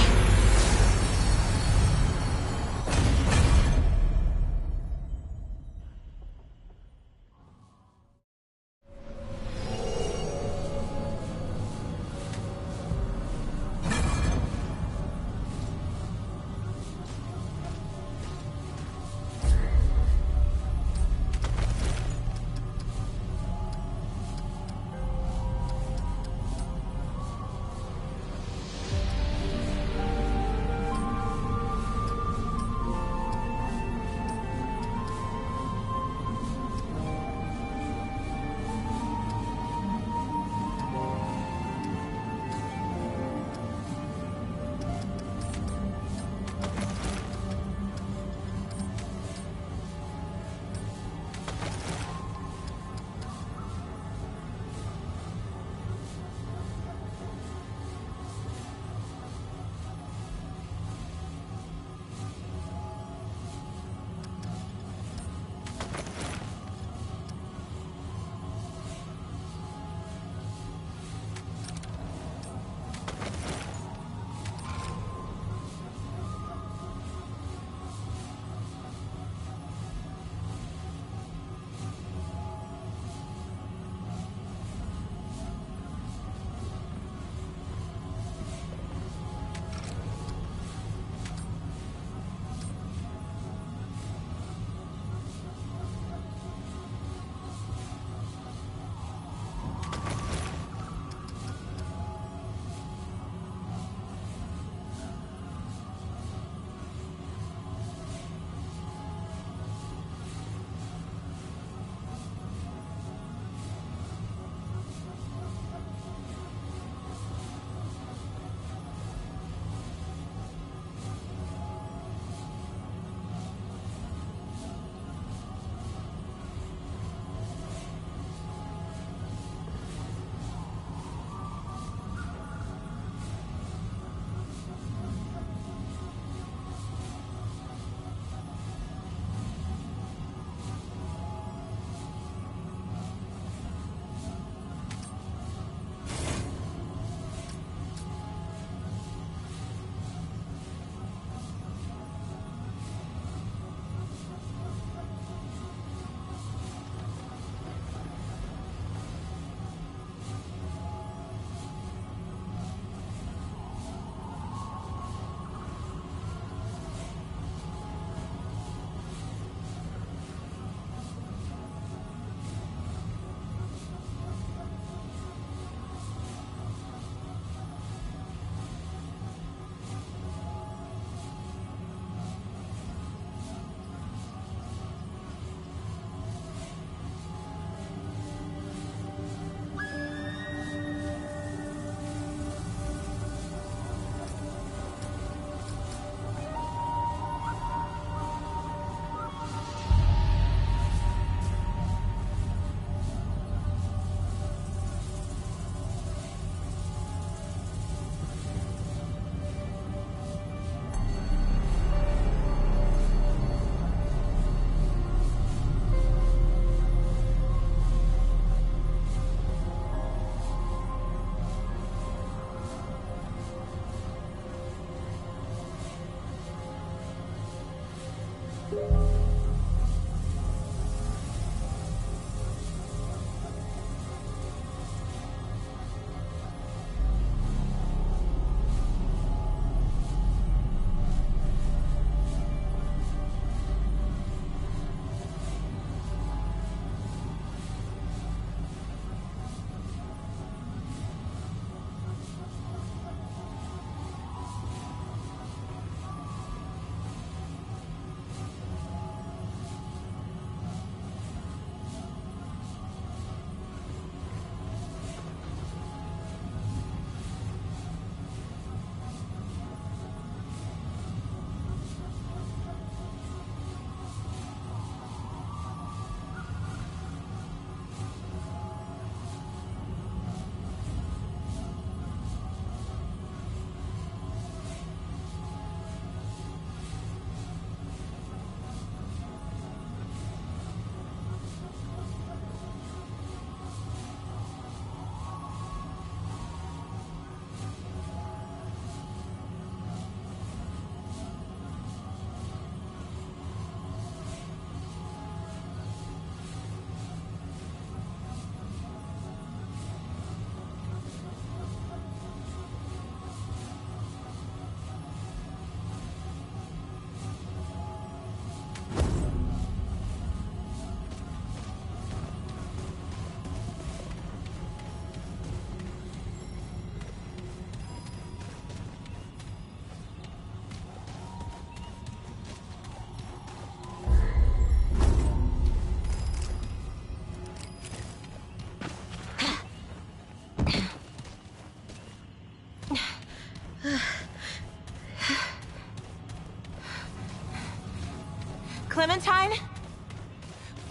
Clementine?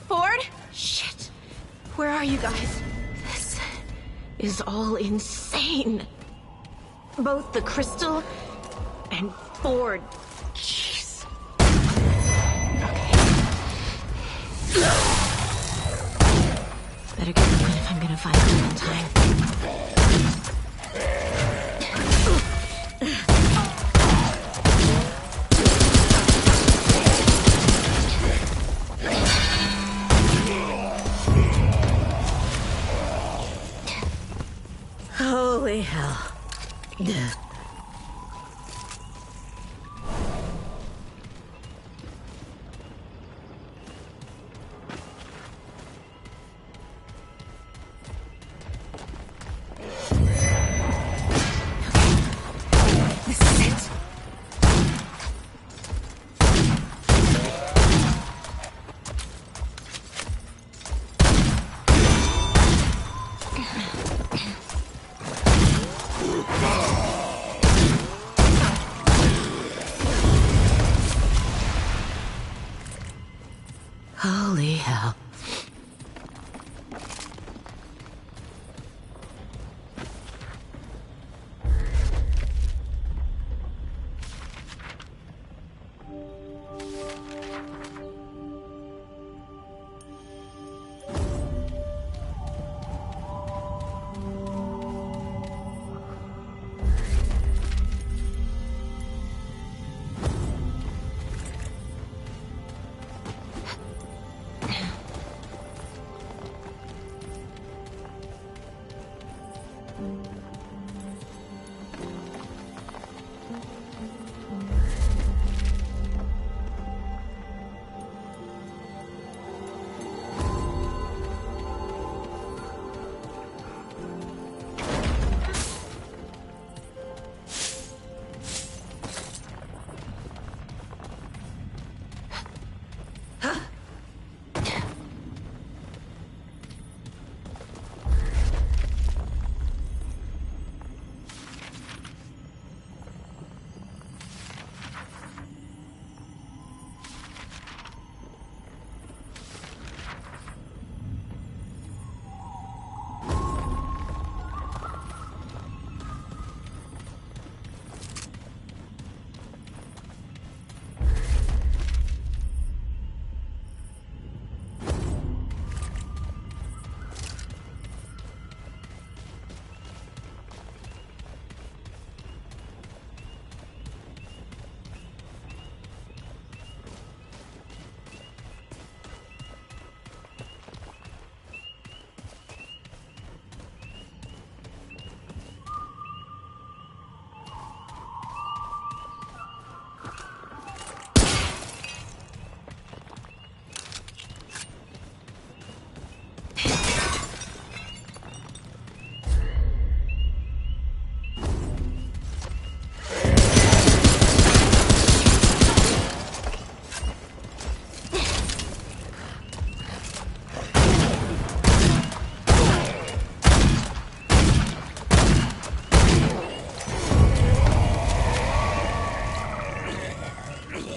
Ford? Shit. Where are you guys? This is all insane. Both the crystal and Ford. Jeez. Okay. Better get moving if I'm gonna find Clementine. Holy hell. This is it. Holy hell.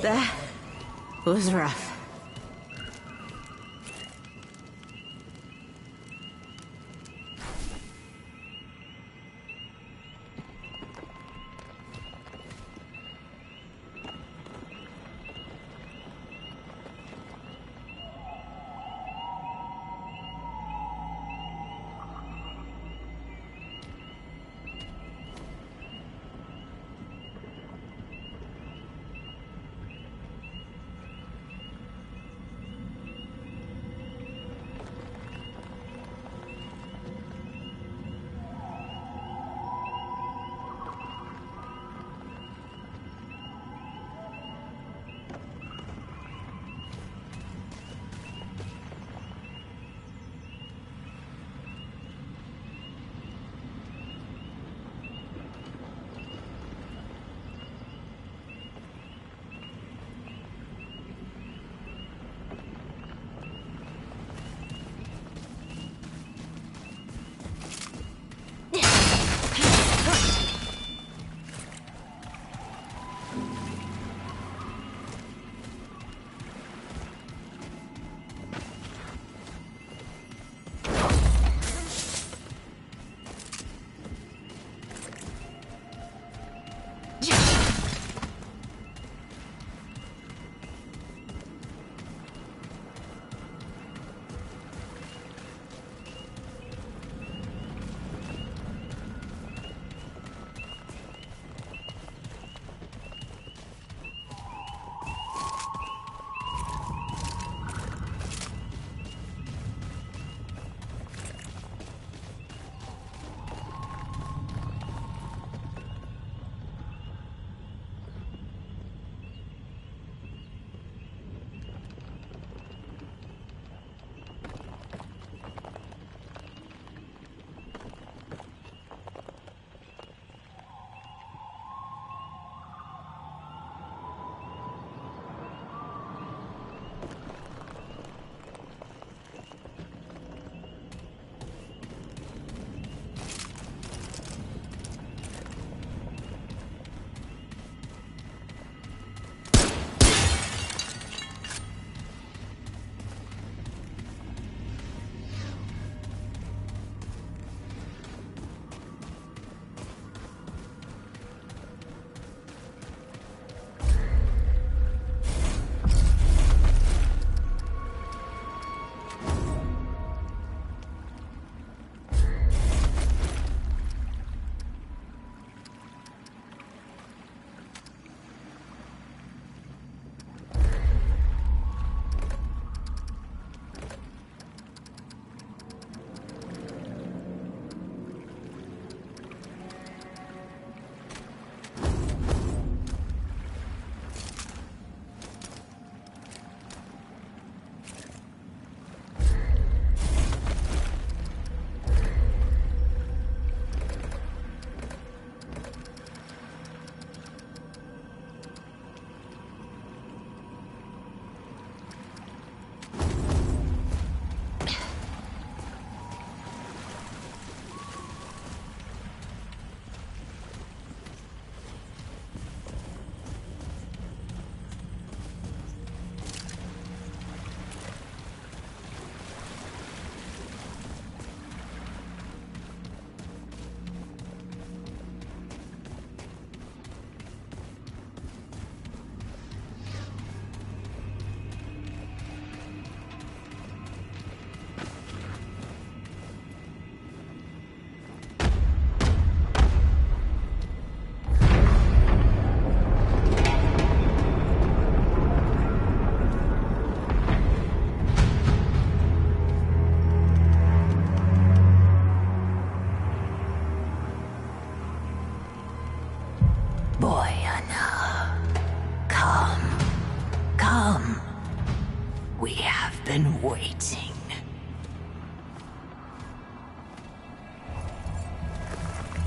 That was rough.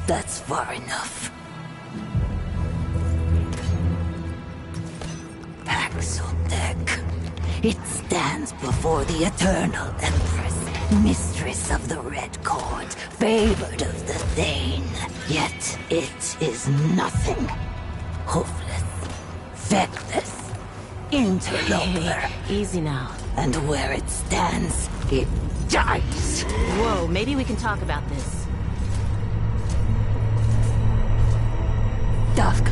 That's far enough. Paxotech. It stands before the Eternal Empress, mistress of the Red Court, favored of the Thane. Yet it is nothing. Hoofless, feckless, interloper. Hey, easy now. And where it stands, it dies. Whoa, maybe we can talk about this. Dusk.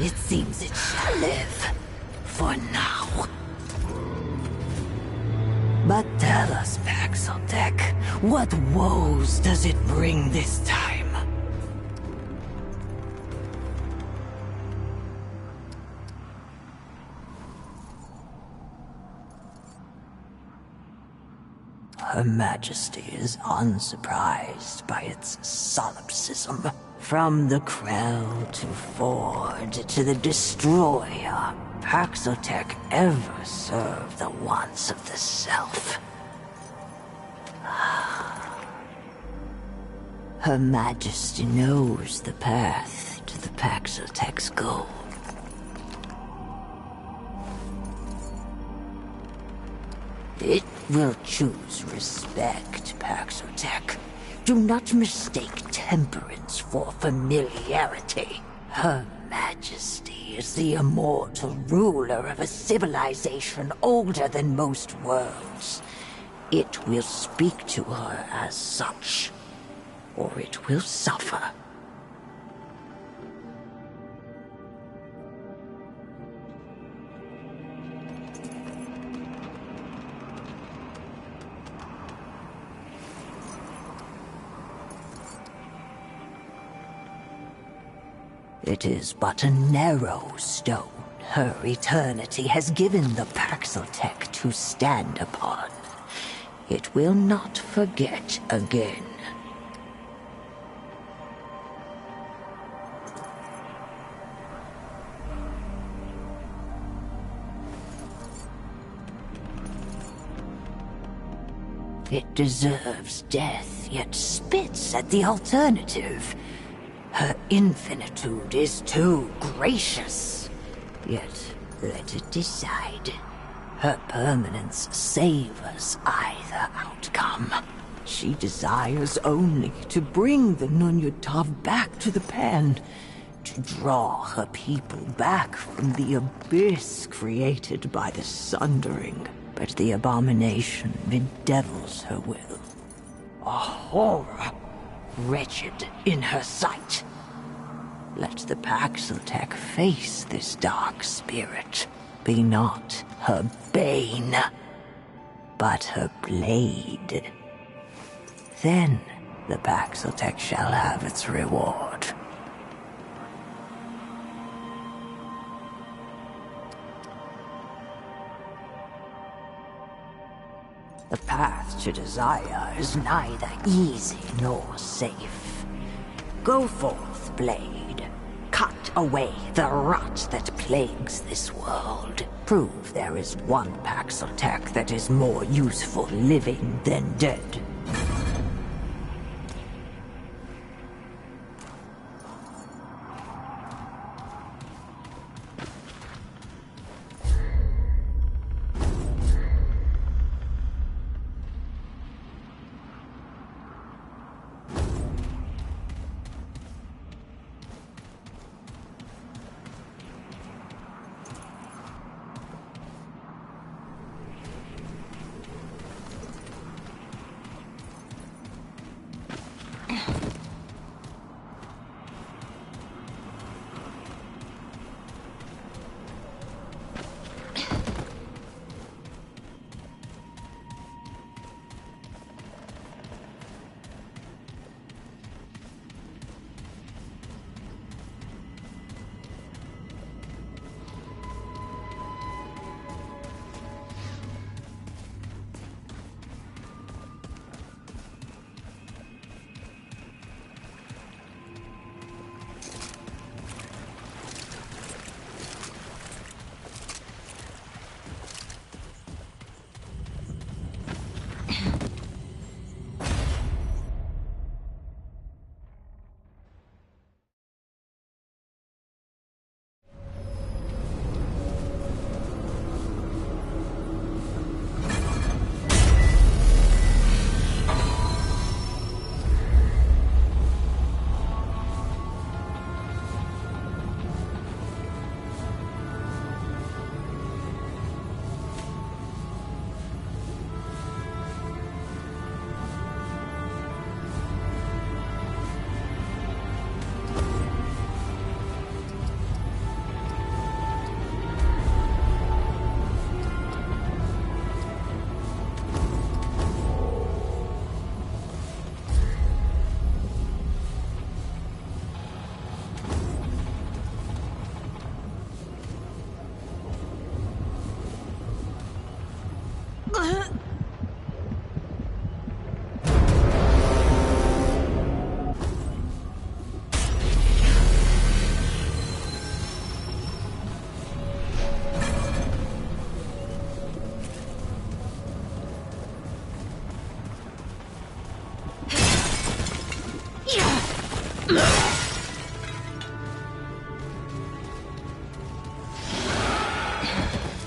It seems it shall live. For now. But tell us, Paxotech, what woes does it bring this time? Her Majesty is unsurprised by its solipsism. From the Krell to Ford to the Destroyer, Paxotech ever served the wants of the self. Her Majesty knows the path to the Paxotech's goal. It will choose respect, Paxotech. Do not mistake temperance for familiarity. Her Majesty is the immortal ruler of a civilization older than most worlds. It will speak to her as such, or it will suffer. It is but a narrow stone her eternity has given the Paxotech to stand upon. It will not forget again. It deserves death, yet spits at the alternative. Her infinitude is too gracious. Yet, let it decide. Her permanence savors either outcome. She desires only to bring the Nunyutov back to the pen, to draw her people back from the abyss created by the Sundering. But the abomination bedevils her will. A horror, wretched in her sight. Let the Paxotech face this dark spirit. Be not her bane, but her blade. Then the Paxotech shall have its reward. The path to desire is neither easy nor safe. Go forth, blade. Cut away the rot that plagues this world. Prove there is one Paxotech that is more useful living than dead.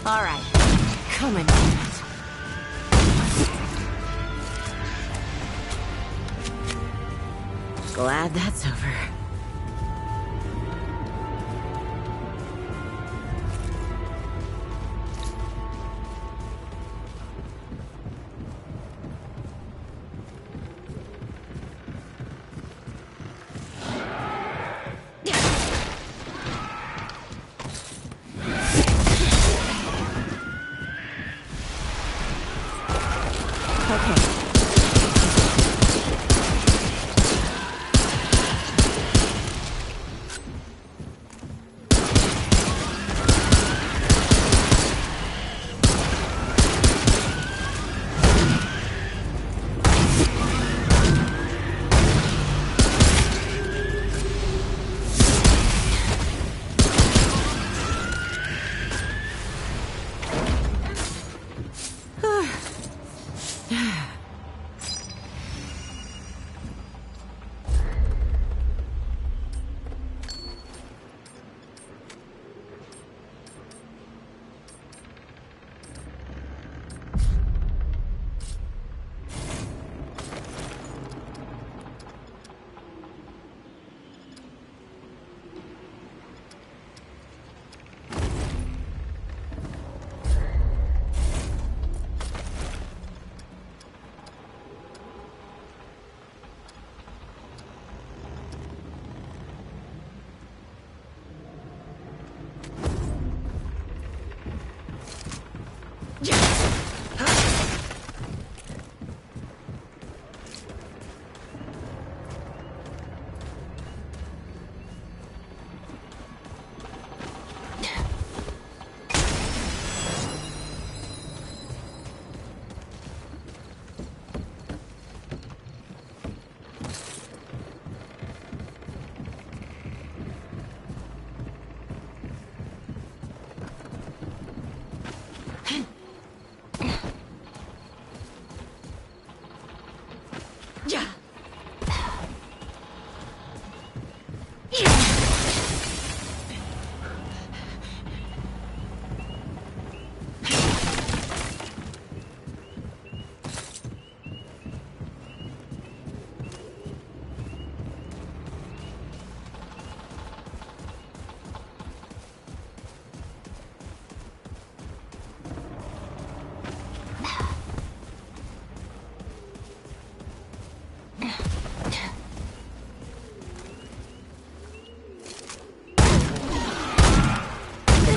All right, coming. Glad that's over.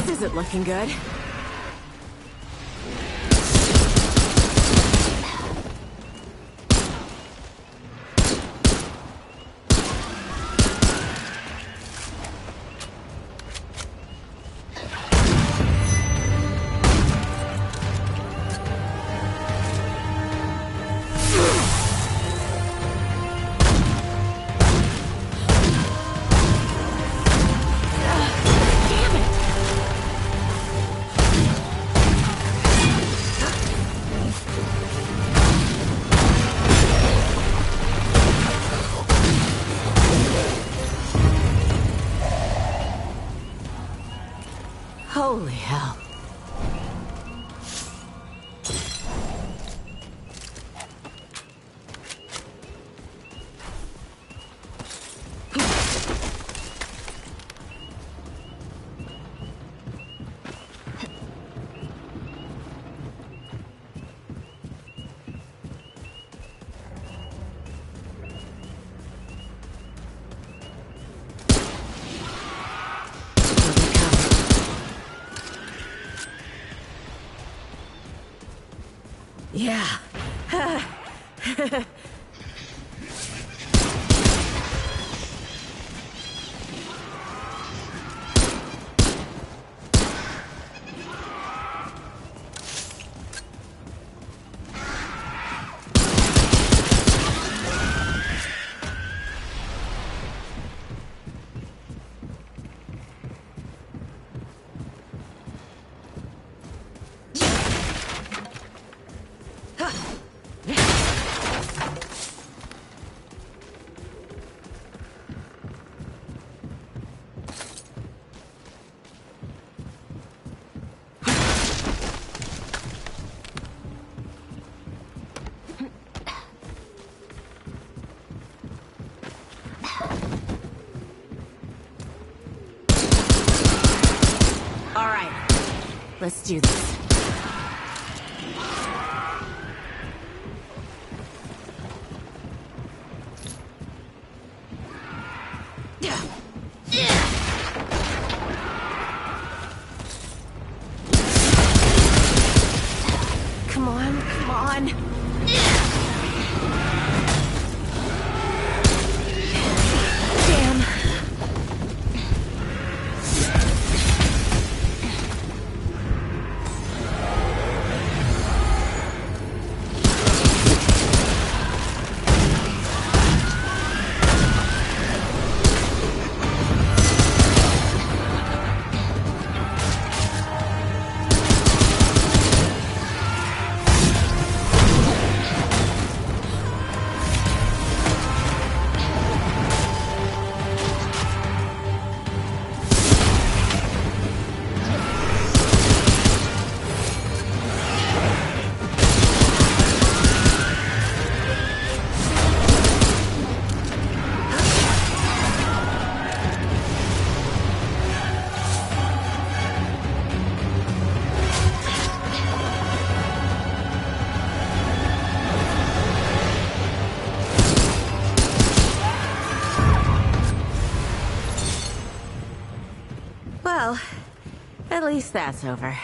Isn't looking good. Holy hell. Yeah. All right, let's do this. Come on, come on. Damn. Well, at least that's over.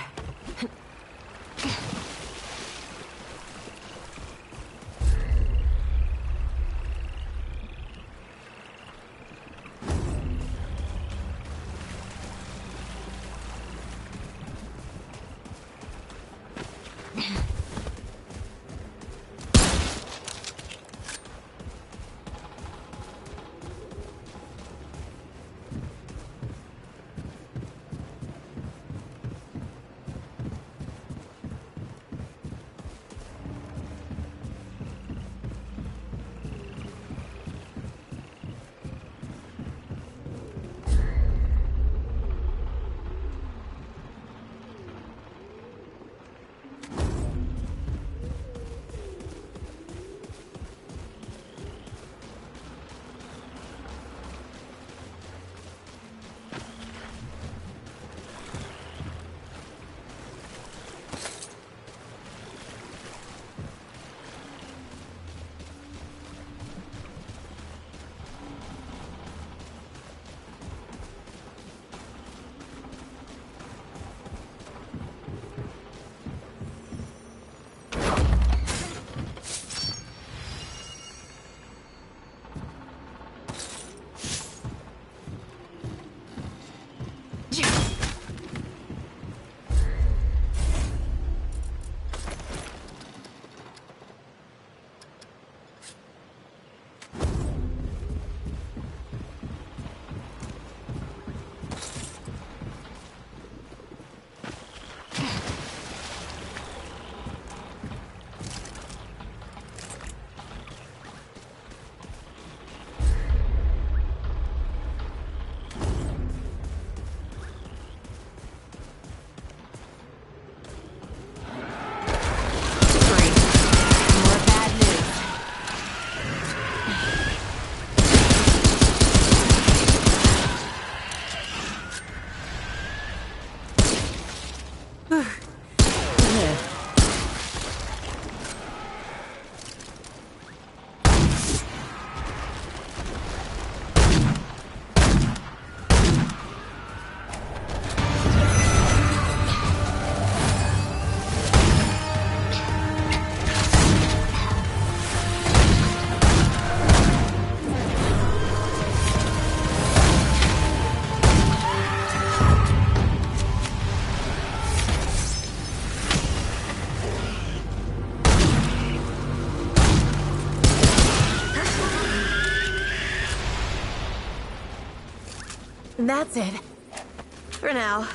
That's it. For now.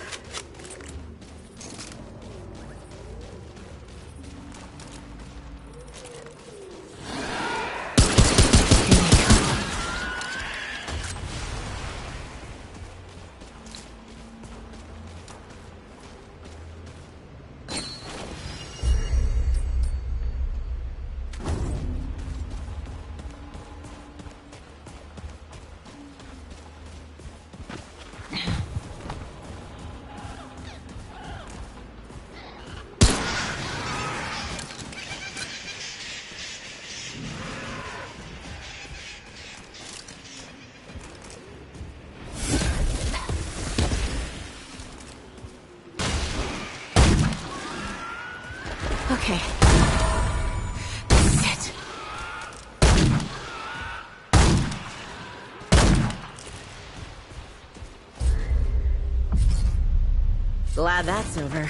Glad that's over.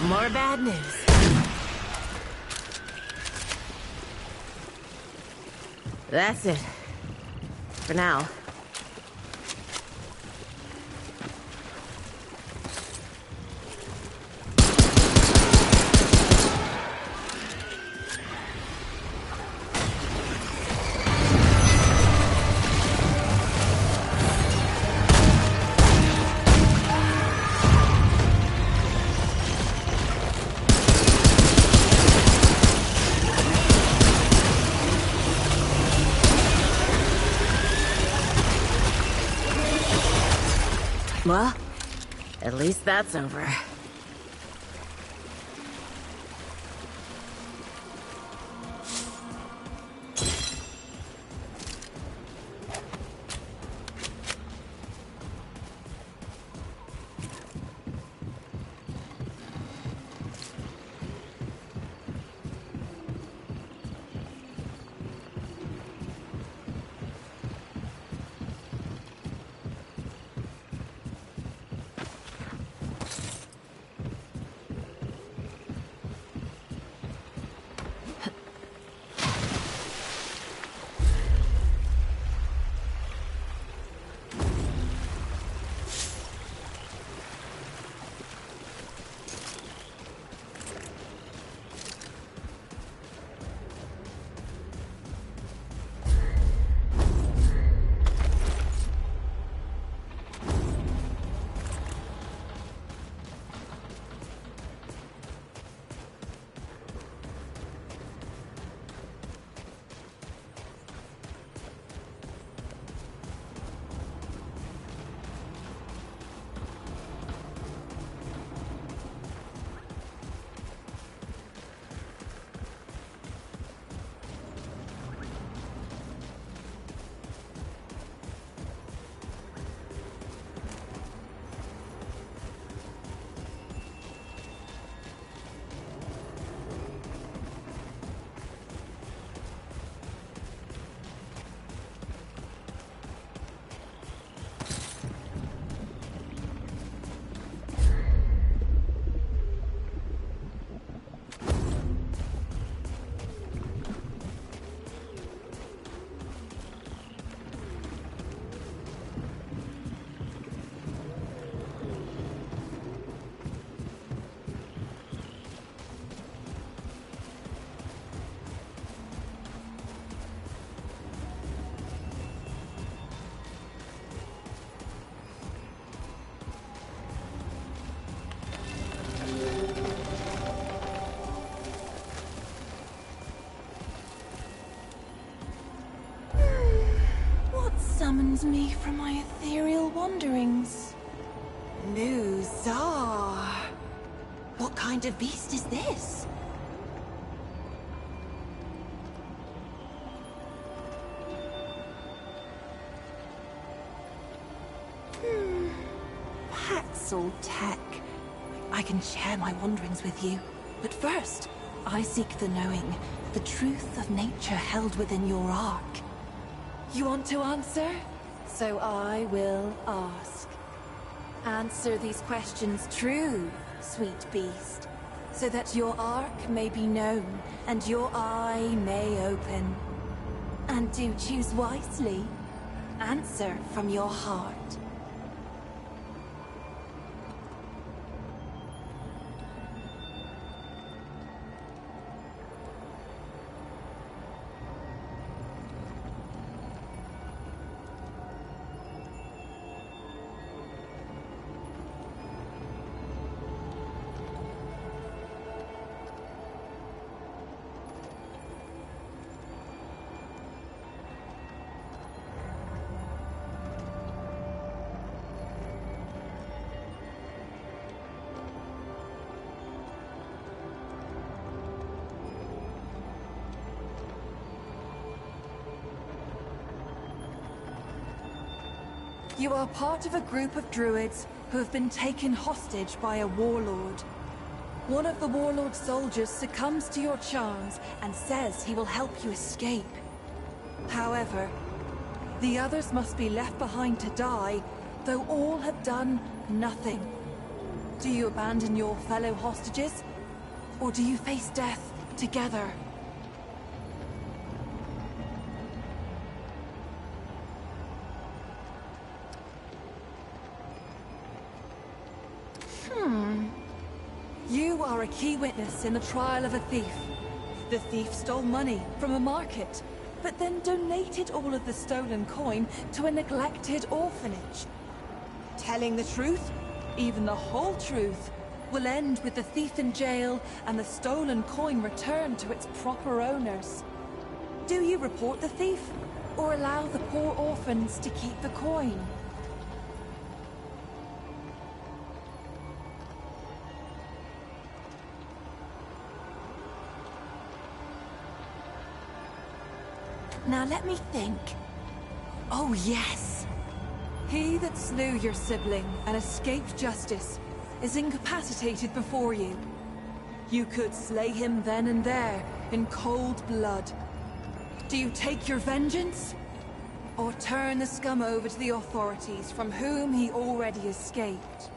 More bad news. That's it. For now. Well, at least that's over. Summons me from my ethereal wanderings. Luzar. What kind of beast is this? Paxel Tech. I can share my wanderings with you. But first, I seek the knowing, the truth of nature held within your ark. You want to answer? So I will ask. Answer these questions true, sweet beast, so that your ark may be known and your eye may open. And do choose wisely. Answer from your heart. You are part of a group of druids who have been taken hostage by a warlord. One of the warlord's soldiers succumbs to your charms and says he will help you escape. However, the others must be left behind to die, though all have done nothing. Do you abandon your fellow hostages, or do you face death together? You are a key witness in the trial of a thief. The thief stole money from a market, but then donated all of the stolen coin to a neglected orphanage. Telling the truth, even the whole truth, will end with the thief in jail and the stolen coin returned to its proper owners. Do you report the thief, or allow the poor orphans to keep the coin? Now let me think. Oh yes! He that slew your sibling and escaped justice is incapacitated before you. You could slay him then and there, in cold blood. Do you take your vengeance? Or turn the scum over to the authorities from whom he already escaped?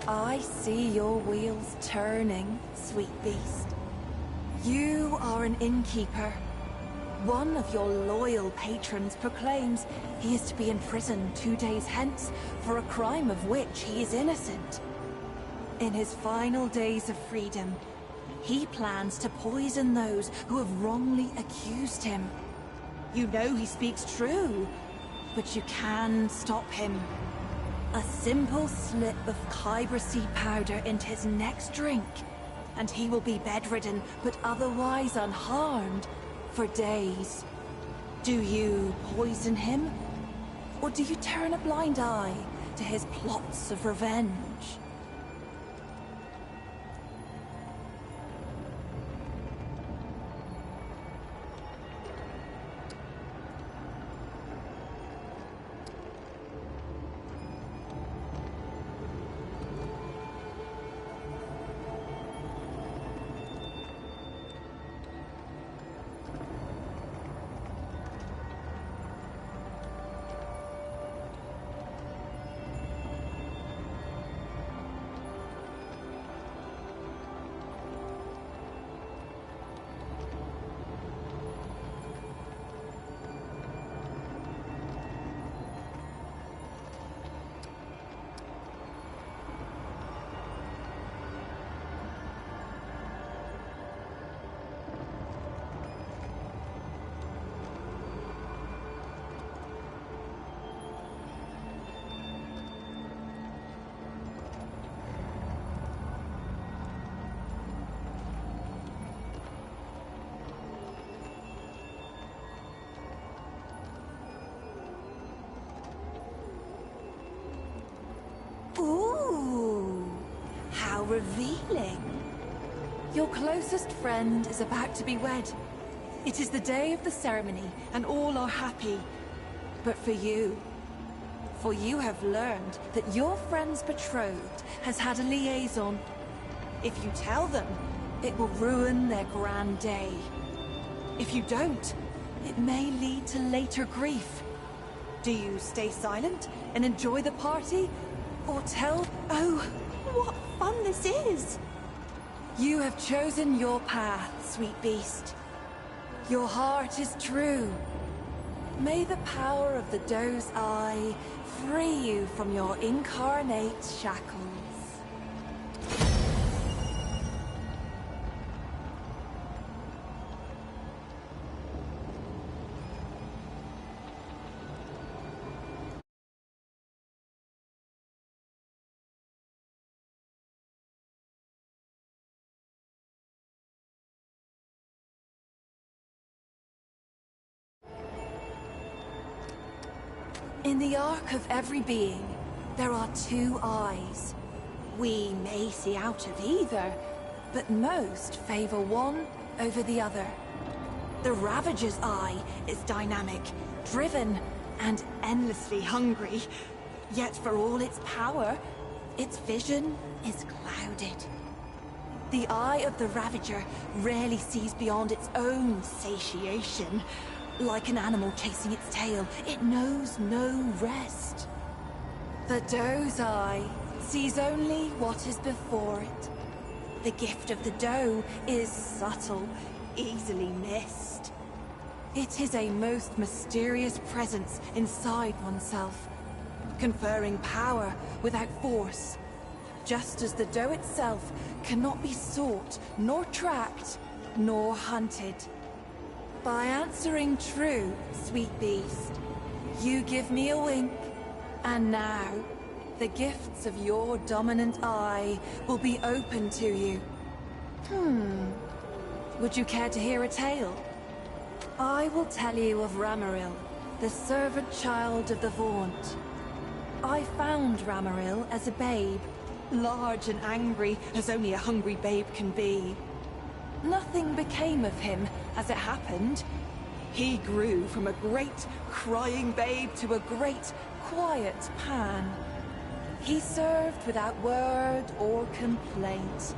I see your wheels turning, sweet beast. You are an innkeeper. One of your loyal patrons proclaims he is to be imprisoned 2 days hence for a crime of which he is innocent. In his final days of freedom, he plans to poison those who have wrongly accused him. You know he speaks true, but you can stop him. A simple slip of Kyber seed powder into his next drink, and he will be bedridden, but otherwise unharmed, for days. Do you poison him? Or do you turn a blind eye to his plots of revenge? Ooh, how revealing. Your closest friend is about to be wed. It is the day of the ceremony, and all are happy. But for you, For you have learned that your friend's betrothed has had a liaison. If you tell them, it will ruin their grand day. If you don't, it may lead to later grief. Do you stay silent and enjoy the party? Or tell... Oh, what fun this is! You have chosen your path, sweet beast. Your heart is true. May the power of the doe's eye free you from your incarnate shackles. In the arc of every being, there are two eyes. We may see out of either, but most favor one over the other. The Ravager's eye is dynamic, driven, and endlessly hungry. Yet for all its power, its vision is clouded. The eye of the Ravager rarely sees beyond its own satiation. Like an animal chasing its tail, it knows no rest. The doe's eye sees only what is before it. The gift of the doe is subtle, easily missed. It is a most mysterious presence inside oneself, conferring power without force, just as the doe itself cannot be sought, nor tracked, nor hunted. By answering true, sweet beast, you give me a wink, and now, the gifts of your dominant eye will be open to you. Would you care to hear a tale? I will tell you of Ramaril, the servant child of the Vaunt. I found Ramaril as a babe, large and angry as only a hungry babe can be. Nothing became of him, as it happened. He grew from a great, crying babe to a great, quiet Pan. He served without word or complaint.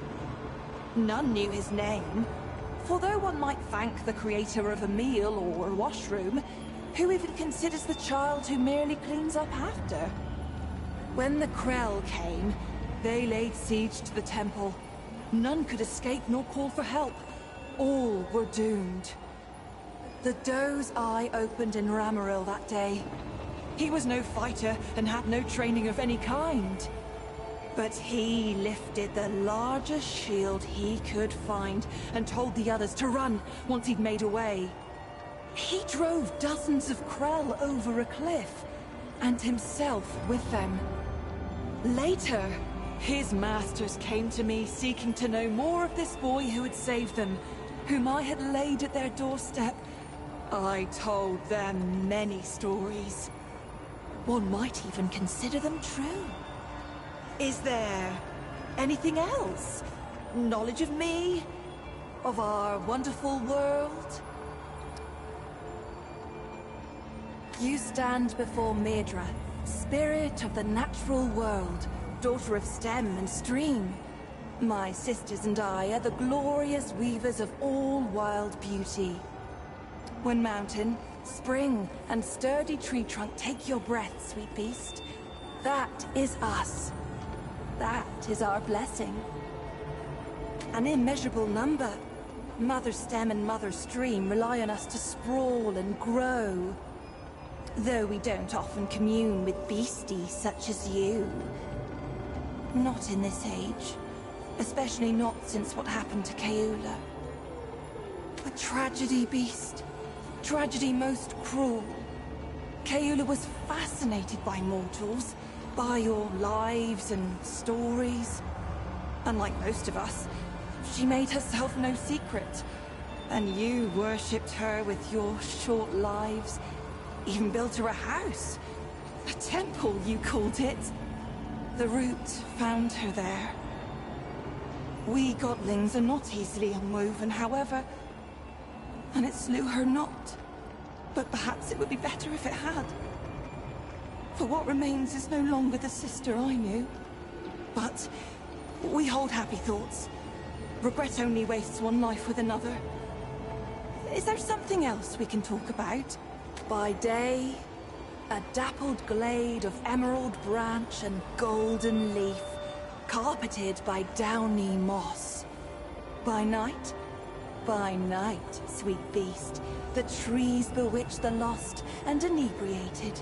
None knew his name, for though one might thank the creator of a meal or a washroom, who even considers the child who merely cleans up after? When the Krell came, they laid siege to the temple. None could escape nor call for help. All were doomed. The doe's eye opened in Ramaril that day. He was no fighter and had no training of any kind. But he lifted the largest shield he could find and told the others to run once he'd made away. He drove dozens of Krell over a cliff, and himself with them. Later, his masters came to me seeking to know more of this boy who had saved them, whom I had laid at their doorstep. I told them many stories. One might even consider them true. Is there anything else? Knowledge of me? Of our wonderful world? You stand before Medra, spirit of the natural world, daughter of stem and stream. My sisters and I are the glorious weavers of all wild beauty. When mountain, spring, and sturdy tree trunk take your breath, sweet beast, that is us. That is our blessing. An immeasurable number. Mother stem and mother stream rely on us to sprawl and grow. Though we don't often commune with beasties such as you. Not in this age. Especially not since what happened to Keula. A tragedy, beast. Tragedy most cruel. Keula was fascinated by mortals, by your lives and stories. Unlike most of us, she made herself no secret. And you worshipped her with your short lives. Even built her a house. A temple, you called it. The root found her there. We godlings are not easily unwoven, however. And it slew her not. But perhaps it would be better if it had. For what remains is no longer the sister I knew. But we hold happy thoughts. Regret only wastes one life with another. Is there something else we can talk about? By day, a dappled glade of emerald branch and golden leaf, carpeted by downy moss. By night, sweet beast, the trees bewitch the lost and inebriated.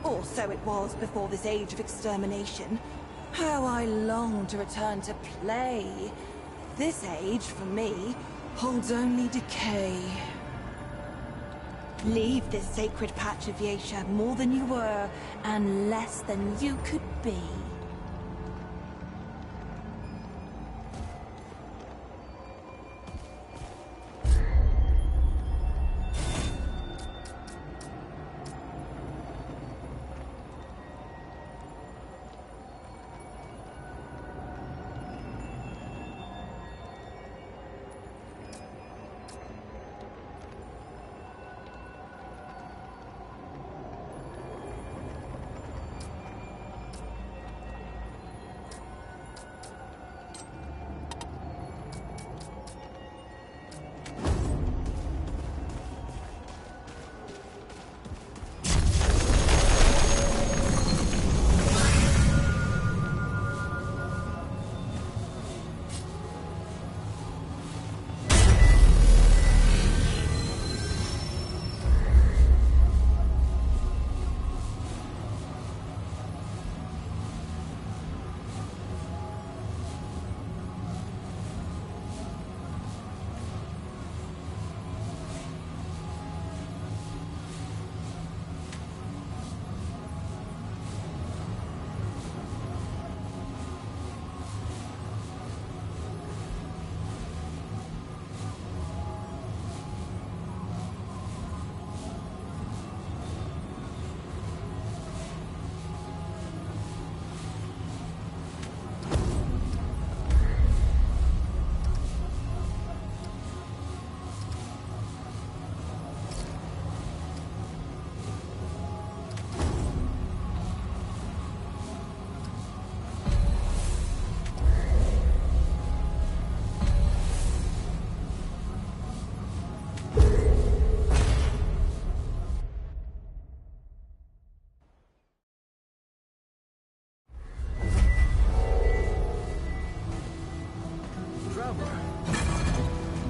Or so it was before this age of extermination. How I long to return to play. This age, for me, holds only decay. Leave this sacred patch of Yasha more than you were, and less than you could be.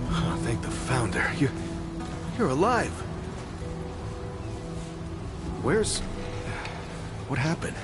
Oh, thank the Founder. You're alive. What happened?